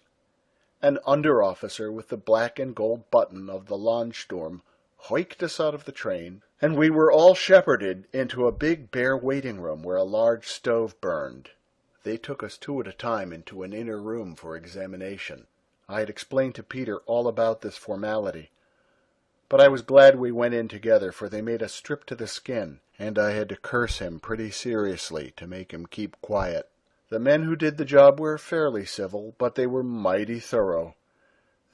An under-officer with the black and gold button of the Landsturm hoiked us out of the train, and we were all shepherded into a big bare waiting room where a large stove burned. They took us 2 at a time into an inner room for examination. I had explained to Peter all about this formality, but I was glad we went in together, for they made us strip to the skin, and I had to curse him pretty seriously to make him keep quiet. The men who did the job were fairly civil, but they were mighty thorough.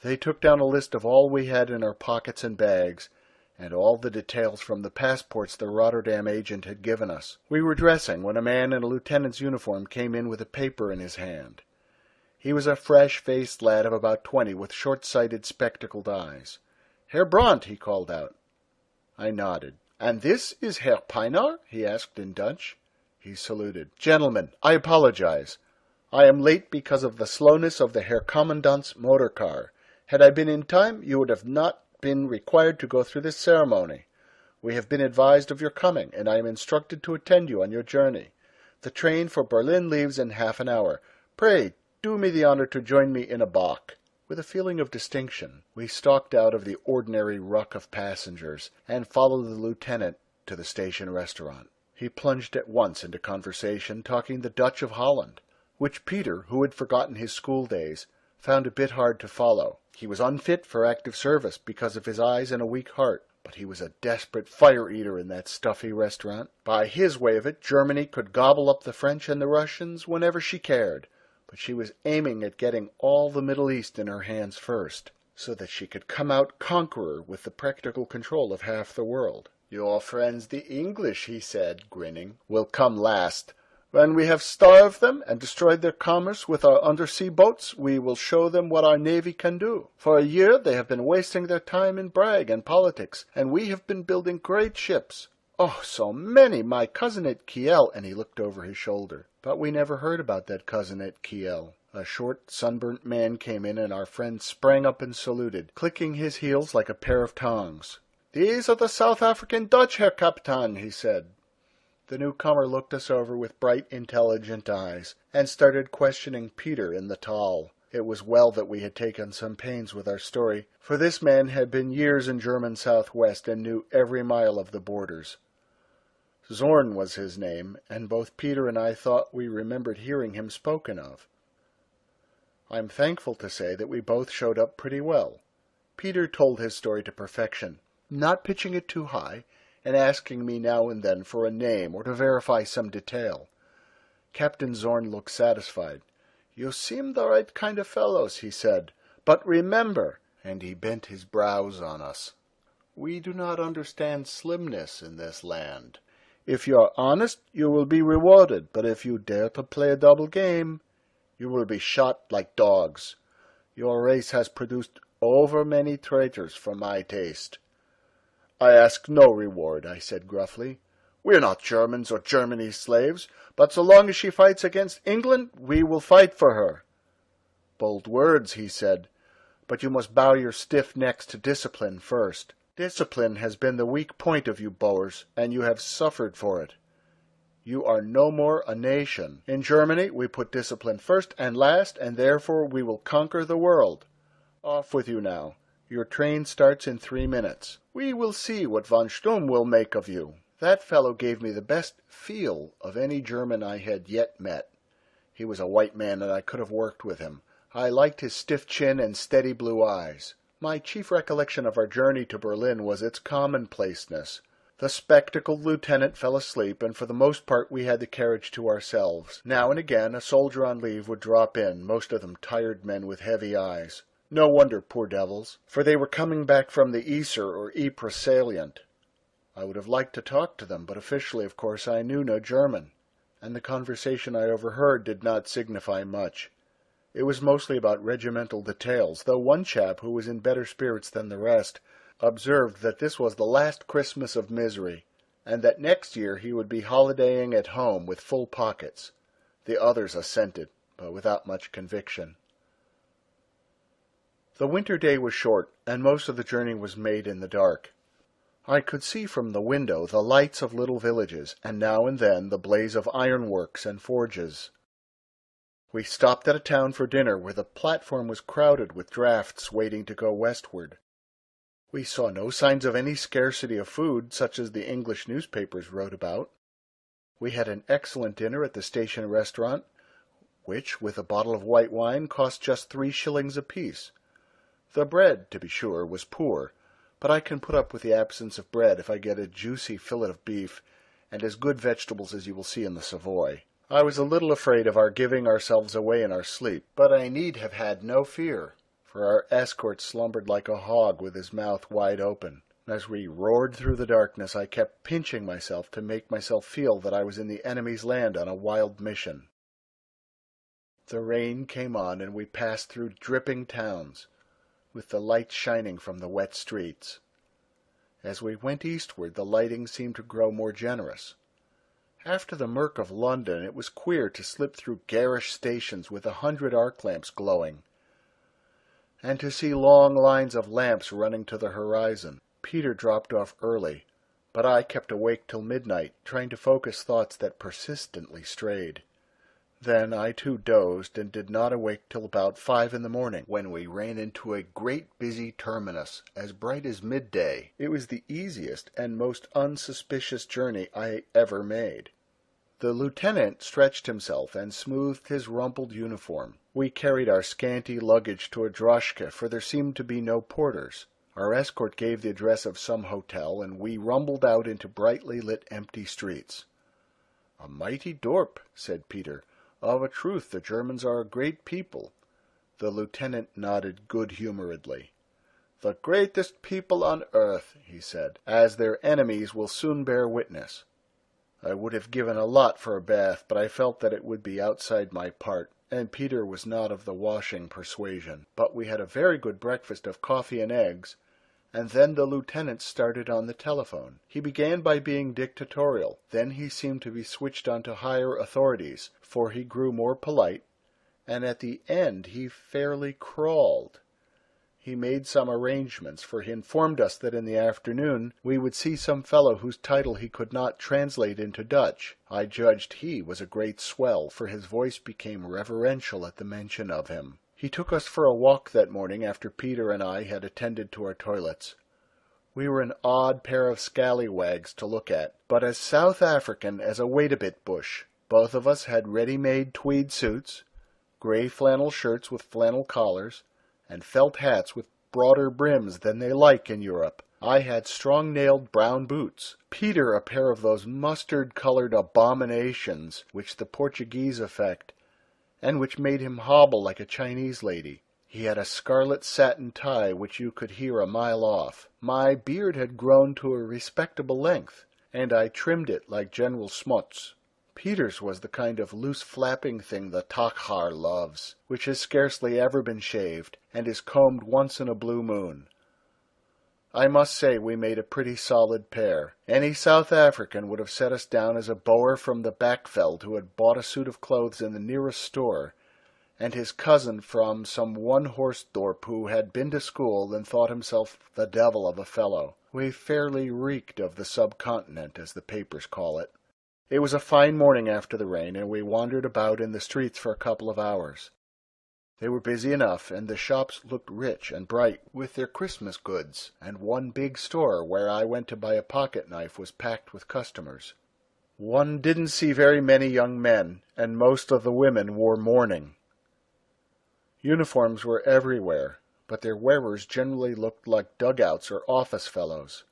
They took down a list of all we had in our pockets and bags, and all the details from the passports the Rotterdam agent had given us. We were dressing when a man in a lieutenant's uniform came in with a paper in his hand. He was a fresh-faced lad of about 20, with short-sighted spectacled eyes. "Herr Brandt," he called out. I nodded. "And this is Herr Pienaar?" he asked in Dutch. He saluted. "Gentlemen, I apologize. I am late because of the slowness of the Herr Commandant's motor car. Had I been in time, you would have not been required to go through this ceremony. We have been advised of your coming, and I am instructed to attend you on your journey. The train for Berlin leaves in half an hour. Pray, do me the honor to join me in a bock." With a feeling of distinction, we stalked out of the ordinary ruck of passengers and followed the lieutenant to the station restaurant. He plunged at once into conversation, talking the Dutch of Holland, which Peter, who had forgotten his school days, found a bit hard to follow. He was unfit for active service because of his eyes and a weak heart, but he was a desperate fire-eater in that stuffy restaurant. By his way of it, Germany could gobble up the French and the Russians whenever she cared, but she was aiming at getting all the Middle East in her hands first, so that she could come out conqueror with the practical control of half the world. "Your friends the English," he said, grinning, "will come last. When we have starved them and destroyed their commerce with our undersea boats, we will show them what our navy can do. For a year they have been wasting their time in brag and politics, and we have been building great ships. Oh, so many! My cousin at Kiel," and he looked over his shoulder. "But we never heard about that cousin at Kiel." A short, sunburnt man came in, and our friend sprang up and saluted, clicking his heels like a pair of tongs. "These are the South African Dutch, Herr Kapitän," he said. The newcomer looked us over with bright, intelligent eyes, and started questioning Peter in the taal. It was well that we had taken some pains with our story, for this man had been years in German Southwest and knew every mile of the borders. Zorn was his name, and both Peter and I thought we remembered hearing him spoken of. I am thankful to say that we both showed up pretty well. Peter told his story to perfection, not pitching it too high, and asking me now and then for a name or to verify some detail. Captain Zorn looked satisfied. "You seem the right kind of fellows," he said. "But remember," and he bent his brows on us, "we do not understand slimness in this land. If you are honest, you will be rewarded, but if you dare to play a double game, you will be shot like dogs. Your race has produced over many traitors for my taste." "I ask no reward," I said gruffly. "We're not Germans or Germany's slaves, but so long as she fights against England, we will fight for her." "Bold words," he said, "but you must bow your stiff necks to discipline first. Discipline has been the weak point of you Boers, and you have suffered for it. You are no more a nation. In Germany we put discipline first and last, and therefore we will conquer the world. Off with you now. Your train starts in 3 minutes. We will see what von Stumm will make of you." That fellow gave me the best feel of any German I had yet met. He was a white man, and I could have worked with him. I liked his stiff chin and steady blue eyes. My chief recollection of our journey to Berlin was its commonplaceness. The spectacled lieutenant fell asleep, and for the most part we had the carriage to ourselves. Now and again a soldier on leave would drop in, most of them tired men with heavy eyes. No wonder, poor devils, for they were coming back from the Yser or Ypres salient. I would have liked to talk to them, but officially, of course, I knew no German, and the conversation I overheard did not signify much. It was mostly about regimental details, though one chap, who was in better spirits than the rest, observed that this was the last Christmas of misery, and that next year he would be holidaying at home with full pockets. The others assented, but without much conviction. The winter day was short, and most of the journey was made in the dark. I could see from the window the lights of little villages, and now and then the blaze of ironworks and forges. We stopped at a town for dinner, where the platform was crowded with drafts waiting to go westward. We saw no signs of any scarcity of food, such as the English newspapers wrote about. We had an excellent dinner at the station restaurant, which, with a bottle of white wine, cost just 3 shillings apiece. The bread, to be sure, was poor, but I can put up with the absence of bread if I get a juicy fillet of beef and as good vegetables as you will see in the Savoy. I was a little afraid of our giving ourselves away in our sleep, but I need have had no fear, for our escort slumbered like a hog with his mouth wide open. As we roared through the darkness, I kept pinching myself to make myself feel that I was in the enemy's land on a wild mission. The rain came on, and we passed through dripping towns, with the lights shining from the wet streets. As we went eastward, the lighting seemed to grow more generous. After the murk of London, it was queer to slip through garish stations with 100 arc lamps glowing, and to see long lines of lamps running to the horizon. Peter dropped off early, but I kept awake till midnight, trying to focus thoughts that persistently strayed. Then I too dozed and did not awake till about 5 in the morning, when we ran into a great busy terminus, as bright as midday. It was the easiest and most unsuspicious journey I ever made. The lieutenant stretched himself and smoothed his rumpled uniform. We carried our scanty luggage to a droshka, for there seemed to be no porters. Our escort gave the address of some hotel, and we rumbled out into brightly lit empty streets. "A mighty dorp," said Peter. "Of a truth, the Germans are a great people." The lieutenant nodded good-humoredly. "The greatest people on earth," he said, "as their enemies will soon bear witness." I would have given a lot for a bath, but I felt that it would be outside my part, and Peter was not of the washing persuasion. But we had a very good breakfast of coffee and eggs, and then the lieutenant started on the telephone. He began by being dictatorial. Then he seemed to be switched on to higher authorities, for he grew more polite, and at the end he fairly crawled. He made some arrangements, for he informed us that in the afternoon we would see some fellow whose title he could not translate into Dutch. I judged he was a great swell, for his voice became reverential at the mention of him. He took us for a walk that morning after Peter and I had attended to our toilets. We were an odd pair of scallywags to look at, but as South African as a wait-a-bit bush. Both of us had ready-made tweed suits, grey flannel shirts with flannel collars, and felt hats with broader brims than they like in Europe. I had strong-nailed brown boots. Peter a pair of those mustard-colored abominations which the Portuguese affect, and which made him hobble like a Chinese lady. He had a scarlet satin tie which you could hear a mile off. My beard had grown to a respectable length, and I trimmed it like General Smuts. Peter's was the kind of loose flapping thing the Takhar loves, which has scarcely ever been shaved, and is combed once in a blue moon. I must say we made a pretty solid pair. Any South African would have set us down as a Boer from the Backveld who had bought a suit of clothes in the nearest store, and his cousin from some one-horse thorp who had been to school and thought himself the devil of a fellow. We fairly reeked of the subcontinent, as the papers call it. It was a fine morning after the rain, and we wandered about in the streets for a couple of hours. They were busy enough, and the shops looked rich and bright with their Christmas goods, and one big store where I went to buy a pocket-knife was packed with customers. One didn't see very many young men, and most of the women wore mourning. Uniforms were everywhere, but their wearers generally looked like dugouts or office fellows.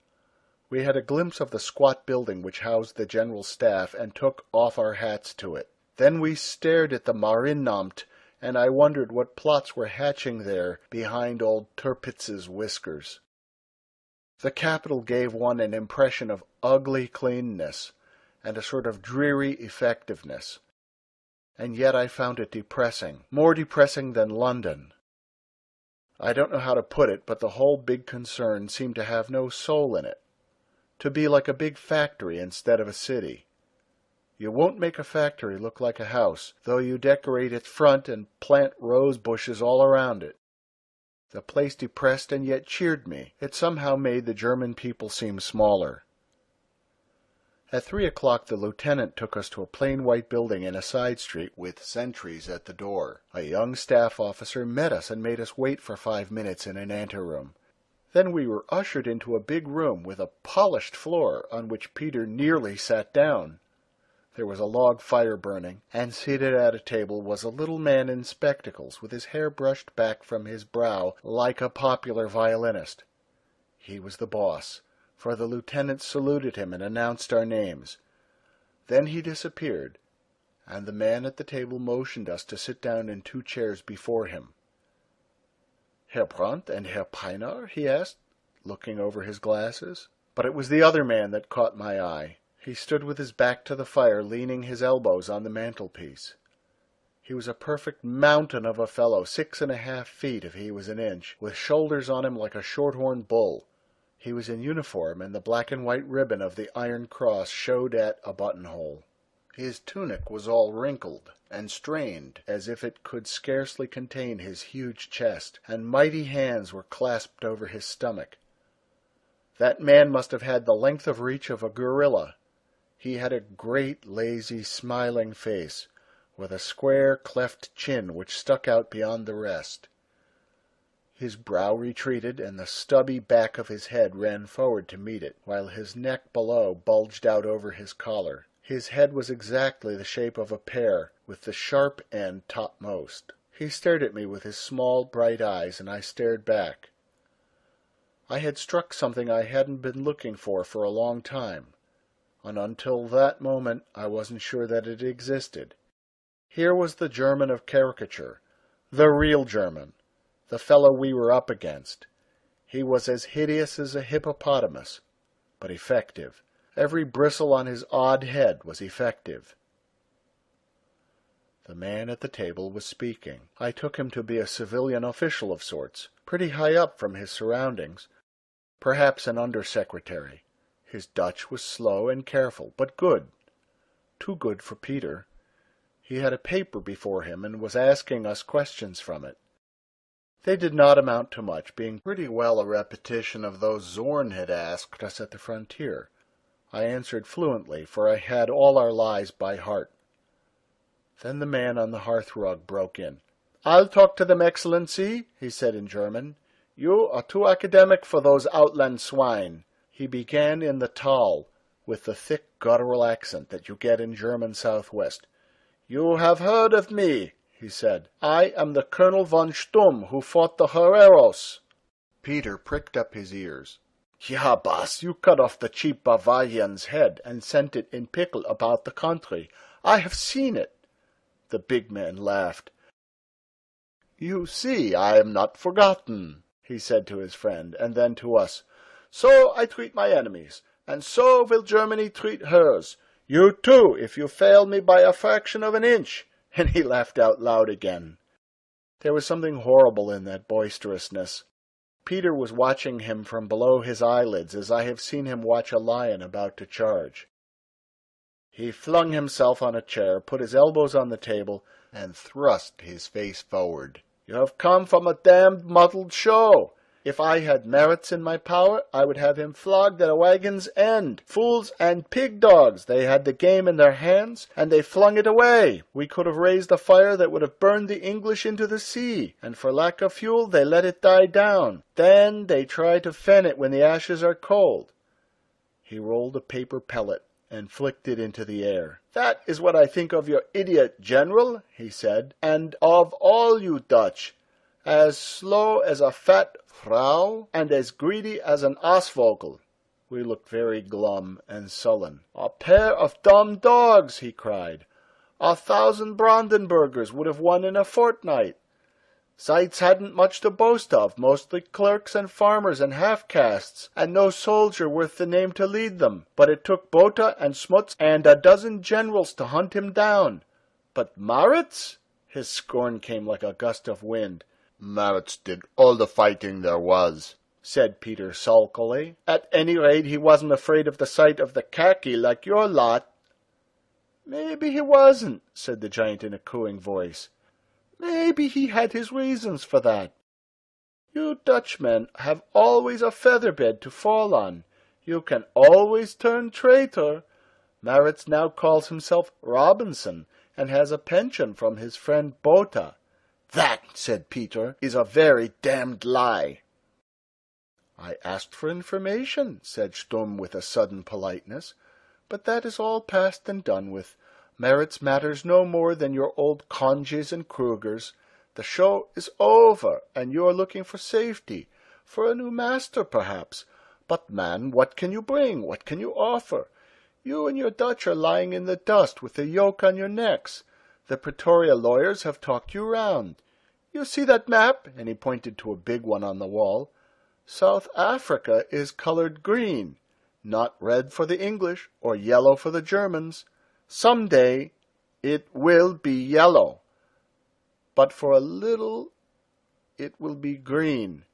We had a glimpse of the squat building which housed the general staff, and took off our hats to it. Then we stared at the Marineamt, and I wondered what plots were hatching there behind old Tirpitz's whiskers. The Capitol gave one an impression of ugly cleanness, and a sort of dreary effectiveness, and yet I found it depressing, more depressing than London. I don't know how to put it, but the whole big concern seemed to have no soul in it, to be like a big factory instead of a city. You won't make a factory look like a house, though you decorate its front and plant rose bushes all around it. The place depressed and yet cheered me. It somehow made the German people seem smaller. At 3 o'clock the lieutenant took us to a plain white building in a side street with sentries at the door. A young staff officer met us and made us wait for 5 minutes in an anteroom. Then we were ushered into a big room with a polished floor on which Peter nearly sat down. There was a log fire burning, and seated at a table was a little man in spectacles with his hair brushed back from his brow like a popular violinist. He was the boss, for the lieutenant saluted him and announced our names. Then he disappeared, and the man at the table motioned us to sit down in 2 chairs before him. "Herr Brandt and Herr Pienaar?" he asked, looking over his glasses. But it was the other man that caught my eye. He stood with his back to the fire, leaning his elbows on the mantelpiece. He was a perfect mountain of a fellow, 6½ feet if he was an inch, with shoulders on him like a short-horned bull. He was in uniform, and the black and white ribbon of the Iron Cross showed at a buttonhole. His tunic was all wrinkled and strained, as if it could scarcely contain his huge chest, and mighty hands were clasped over his stomach. That man must have had the length of reach of a gorilla. He had a great, lazy, smiling face, with a square, cleft chin which stuck out beyond the rest. His brow retreated, and the stubby back of his head ran forward to meet it, while his neck below bulged out over his collar. His head was exactly the shape of a pear, with the sharp end topmost. He stared at me with his small, bright eyes, and I stared back. I had struck something I hadn't been looking for a long time, and until that moment I wasn't sure that it existed. Here was the German of caricature, the real German, the fellow we were up against. He was as hideous as a hippopotamus, but effective. Every bristle on his odd head was effective. The man at the table was speaking. I took him to be a civilian official of sorts, pretty high up from his surroundings, perhaps an under-secretary. His Dutch was slow and careful, but good. Too good for Peter. He had a paper before him and was asking us questions from it. They did not amount to much, being pretty well a repetition of those Zorn had asked us at the frontier. I answered fluently, for I had all our lies by heart. Then the man on the hearth-rug broke in. "I'll talk to them, Excellency," he said in German. "You are too academic for those outland swine." He began in the Tal, with the thick guttural accent that you get in German Southwest. "You have heard of me," he said. "I am the Colonel von Stumm who fought the Hereros." Peter pricked up his ears. "Ja, boss, you cut off the cheap Bavarian's head and sent it in pickle about the country. I have seen it." The big man laughed. "You see, I am not forgotten," he said to his friend, and then to us. "So I treat my enemies, and so will Germany treat hers. You too, if you fail me by a fraction of an inch." And he laughed out loud again. There was something horrible in that boisterousness. Peter was watching him from below his eyelids, as I have seen him watch a lion about to charge. He flung himself on a chair, put his elbows on the table, and thrust his face forward. "You have come from a damned muddled show. If I had merits in my power, I would have him flogged at a wagon's end. Fools and pig-dogs, they had the game in their hands, and they flung it away. We could have raised a fire that would have burned the English into the sea, and for lack of fuel they let it die down. Then they try to fan it when the ashes are cold." He rolled a paper pellet and flicked it into the air. "That is what I think of your idiot general," he said, "and of all you Dutch. As slow as a fat Frau, and as greedy as an Osvogel." We looked very glum and sullen. "A pair of dumb dogs," he cried. "1,000 Brandenburgers would have won in a fortnight. Zeitz hadn't much to boast of, mostly clerks and farmers and half-castes, and no soldier worth the name to lead them. But it took Botha and Smuts and a dozen generals to hunt him down. But Maritz?" His scorn came like a gust of wind. "Maritz did all the fighting there was," said Peter sulkily. "At any rate, he wasn't afraid of the sight of the khaki like your lot." "Maybe he wasn't," said the giant in a cooing voice. "Maybe he had his reasons for that. You Dutchmen have always a feather-bed to fall on. You can always turn traitor. Maritz now calls himself Robinson, and has a pension from his friend Botha." "That," said Peter, "is a very damned lie." "I asked for information," said Stumm with a sudden politeness. "But that is all past and done with. Maritz matters no more than your old Conges and Krugers. The show is over, and you are looking for safety, for a new master perhaps. But, man, what can you bring? What can you offer? You and your Dutch are lying in the dust with the yoke on your necks. The Pretoria lawyers have talked you round. You see that map?" And he pointed to a big one on the wall. "South Africa is colored green, not red for the English or yellow for the Germans. Some day it will be yellow, but for a little it will be green,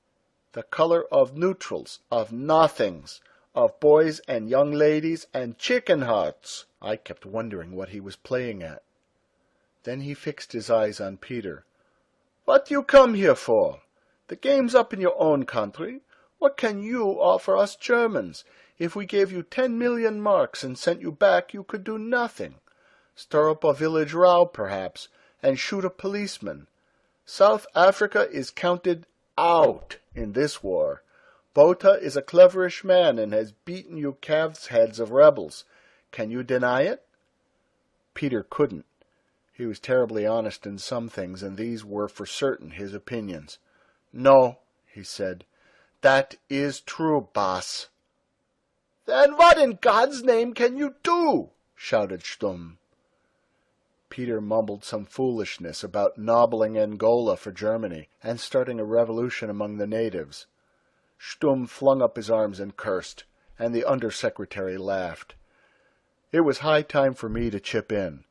the color of neutrals, of nothings, of boys and young ladies and chicken hearts." I kept wondering what he was playing at. Then he fixed his eyes on Peter. "What do you come here for? The game's up in your own country. What can you offer us Germans? If we gave you 10 million marks and sent you back, you could do nothing. Stir up a village row, perhaps, and shoot a policeman. South Africa is counted out in this war. Botha is a cleverish man and has beaten you calves' heads of rebels. Can you deny it?" Peter couldn't. He was terribly honest in some things, and these were for certain his opinions. "No," he said. "That is true, boss." "Then what in God's name can you do?" shouted Stumm. Peter mumbled some foolishness about nobbling Angola for Germany and starting a revolution among the natives. Stumm flung up his arms and cursed, and the under-secretary laughed. It was high time for me to chip in.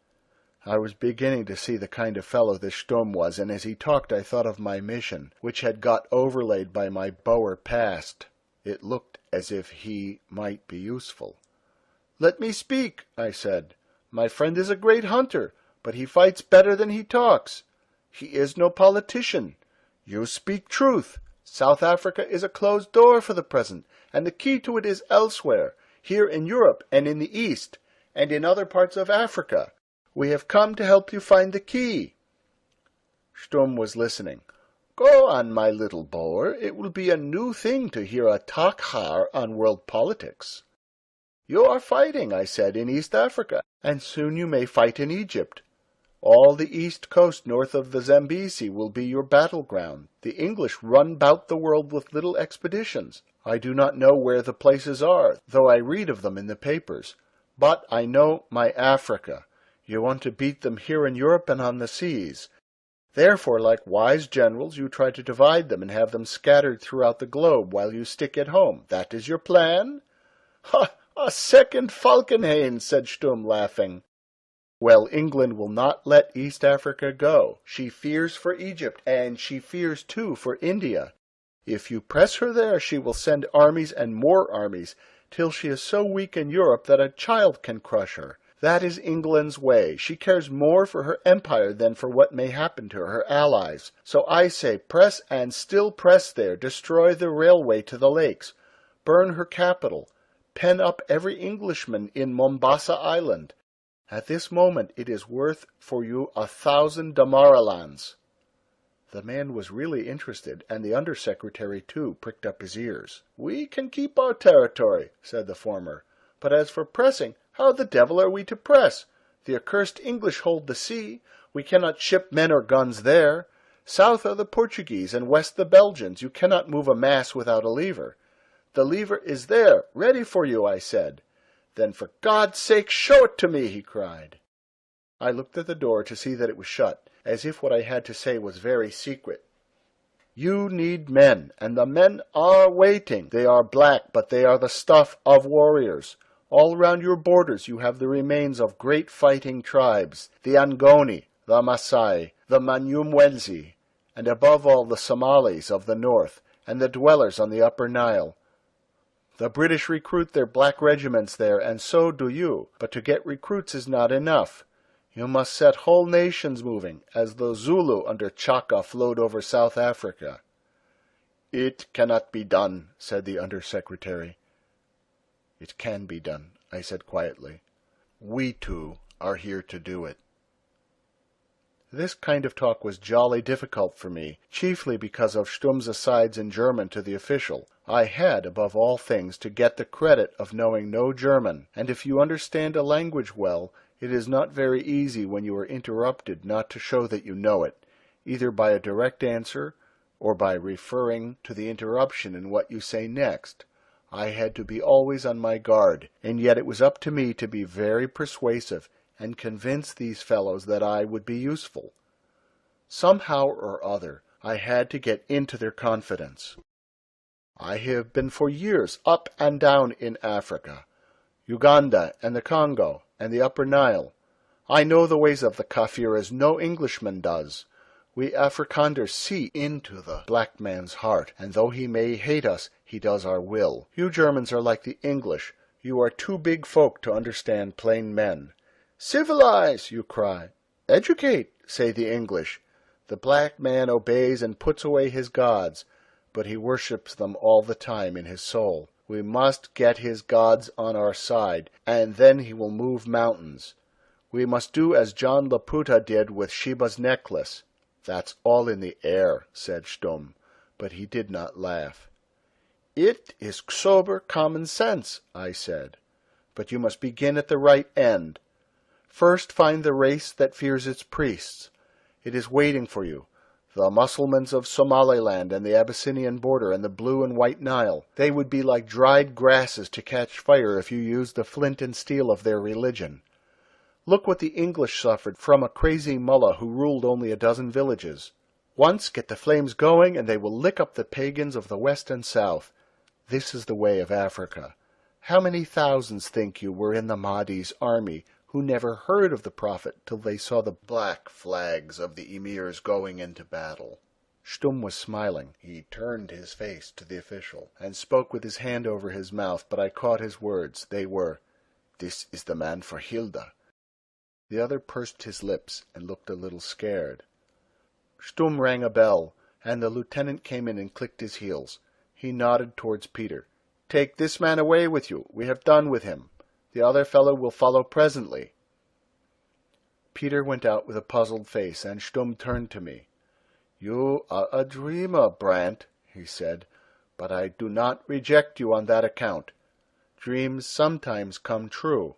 I was beginning to see the kind of fellow this Stumm was, and as he talked I thought of my mission, which had got overlaid by my Boer past. It looked as if he might be useful. "Let me speak," I said. "My friend is a great hunter, but he fights better than he talks. He is no politician. You speak truth. South Africa is a closed door for the present, and the key to it is elsewhere, here in Europe and in the East, and in other parts of Africa. We have come to help you find the key." Stumm was listening. "Go on, my little Boer. It will be a new thing to hear a takhar on world politics." "You are fighting," I said, "in East Africa, and soon you may fight in Egypt. All the east coast north of the Zambesi will be your battleground. The English run about the world with little expeditions. I do not know where the places are, though I read of them in the papers. But I know my Africa. You want to beat them here in Europe and on the seas. Therefore, like wise generals, you try to divide them and have them scattered throughout the globe while you stick at home. That is your plan?" "Ha! A second Falkenhayn," said Stumm, laughing. "Well, England will not let East Africa go. She fears for Egypt, and she fears, too, for India. If you press her there, she will send armies and more armies, till she is so weak in Europe that a child can crush her. That is England's way. She cares more for her empire than for what may happen to her allies. So I say, press and still press there. Destroy the railway to the lakes. Burn her capital. Pen up every Englishman in Mombasa Island. At this moment it is worth for you 1,000 Damaralands." The man was really interested, and the under-secretary, too, pricked up his ears. "We can keep our territory," said the former. "But as for pressing, how the devil are we to press? The accursed English hold the sea. We cannot ship men or guns there. South are the Portuguese, and west the Belgians. You cannot move a mass without a lever." "The lever is there, ready for you," I said. "Then for God's sake show it to me," he cried. I looked at the door to see that it was shut, as if what I had to say was very secret. "You need men, and the men are waiting. They are black, but they are the stuff of warriors. All round your borders you have the remains of great fighting tribes, the Angoni, the Masai, the Manyumwenzi, and above all the Somalis of the north, and the dwellers on the upper Nile. The British recruit their black regiments there, and so do you. But to get recruits is not enough. You must set whole nations moving, as the Zulu under Chaka flowed over South Africa." "It cannot be done," said the under-secretary. "It can be done," I said quietly. "We two are here to do it." This kind of talk was jolly difficult for me, chiefly because of Stumm's asides in German to the official. I had, above all things, to get the credit of knowing no German, and if you understand a language well, it is not very easy when you are interrupted not to show that you know it, either by a direct answer or by referring to the interruption in what you say next. I had to be always on my guard, and yet it was up to me to be very persuasive and convince these fellows that I would be useful. Somehow or other, I had to get into their confidence. I have been for years up and down in Africa, Uganda and the Congo and the Upper Nile. I know the ways of the Kafir as no Englishman does. We Afrikanders see into the black man's heart, and though he may hate us, he does our will. You Germans are like the English. You are too big folk to understand plain men. "Civilize," you cry. "Educate," say the English. The black man obeys and puts away his gods, but he worships them all the time in his soul. We must get his gods on our side, and then he will move mountains. We must do as John Laputa did with Sheba's necklace. "That's all in the air," said Stumm, but he did not laugh. "It is sober common sense," I said, "but you must begin at the right end. First find the race that fears its priests. It is waiting for you. The Mussulmans of Somaliland and the Abyssinian border and the blue and white Nile. They would be like dried grasses to catch fire if you used the flint and steel of their religion. Look what the English suffered from a crazy mullah who ruled only a dozen villages. Once get the flames going and they will lick up the pagans of the west and south. This is the way of Africa. How many thousands, think you, were in the Mahdi's army who never heard of the Prophet till they saw the black flags of the emirs going into battle?" Stumm was smiling. He turned his face to the official and spoke with his hand over his mouth, but I caught his words. They were, "This is the man for Hilda." The other pursed his lips and looked a little scared. Stumm rang a bell, and the lieutenant came in and clicked his heels. He nodded towards Peter. "Take this man away with you. We have done with him. The other fellow will follow presently." Peter went out with a puzzled face, and Stumm turned to me. "You are a dreamer, Brant," he said, "but I do not reject you on that account. Dreams sometimes come true,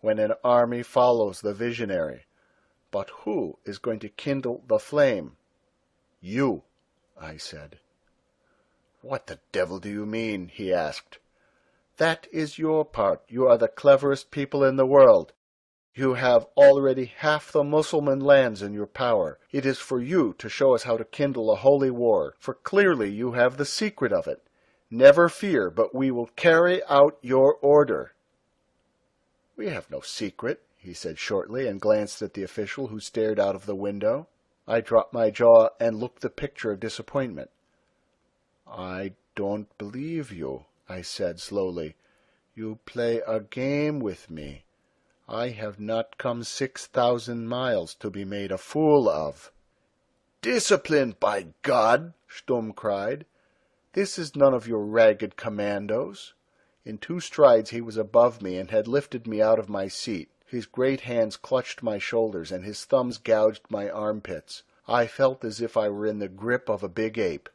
when an army follows the visionary. But who is going to kindle the flame?" "You," I said. "What the devil do you mean?" he asked. "That is your part. You are the cleverest people in the world. You have already half the Mussulman lands in your power. It is for you to show us how to kindle a holy war, for clearly you have the secret of it. Never fear, but we will carry out your order." "We have no secret," he said shortly, and glanced at the official, who stared out of the window. I dropped my jaw and looked the picture of disappointment. "I don't believe you," I said slowly. "You play a game with me. I have not come 6,000 miles to be made a fool of." "Discipline, by God!" Stumm cried. "This is none of your ragged commandos." In 2 strides he was above me and had lifted me out of my seat. His great hands clutched my shoulders, and his thumbs gouged my armpits. I felt as if I were in the grip of a big ape.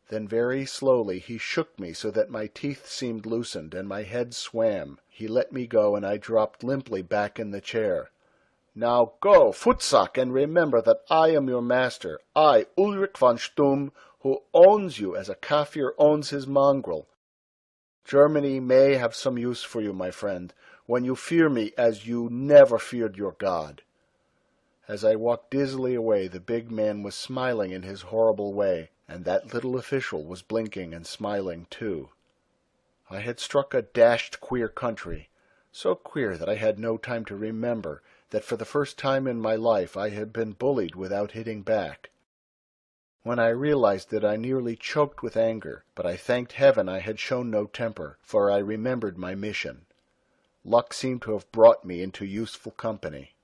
Then very slowly he shook me so that my teeth seemed loosened and my head swam. He let me go, and I dropped limply back in the chair. "Now go, footsock, and remember that I am your master, I, Ulrich von Stumm, who owns you as a Kaffir owns his mongrel. Germany may have some use for you, my friend, when you fear me as you never feared your God." As I walked dizzily away, the big man was smiling in his horrible way, and that little official was blinking and smiling too. I had struck a dashed queer country, so queer that I had no time to remember that for the first time in my life I had been bullied without hitting back. When I realized it, I nearly choked with anger, but I thanked heaven I had shown no temper, for I remembered my mission. Luck seemed to have brought me into useful company.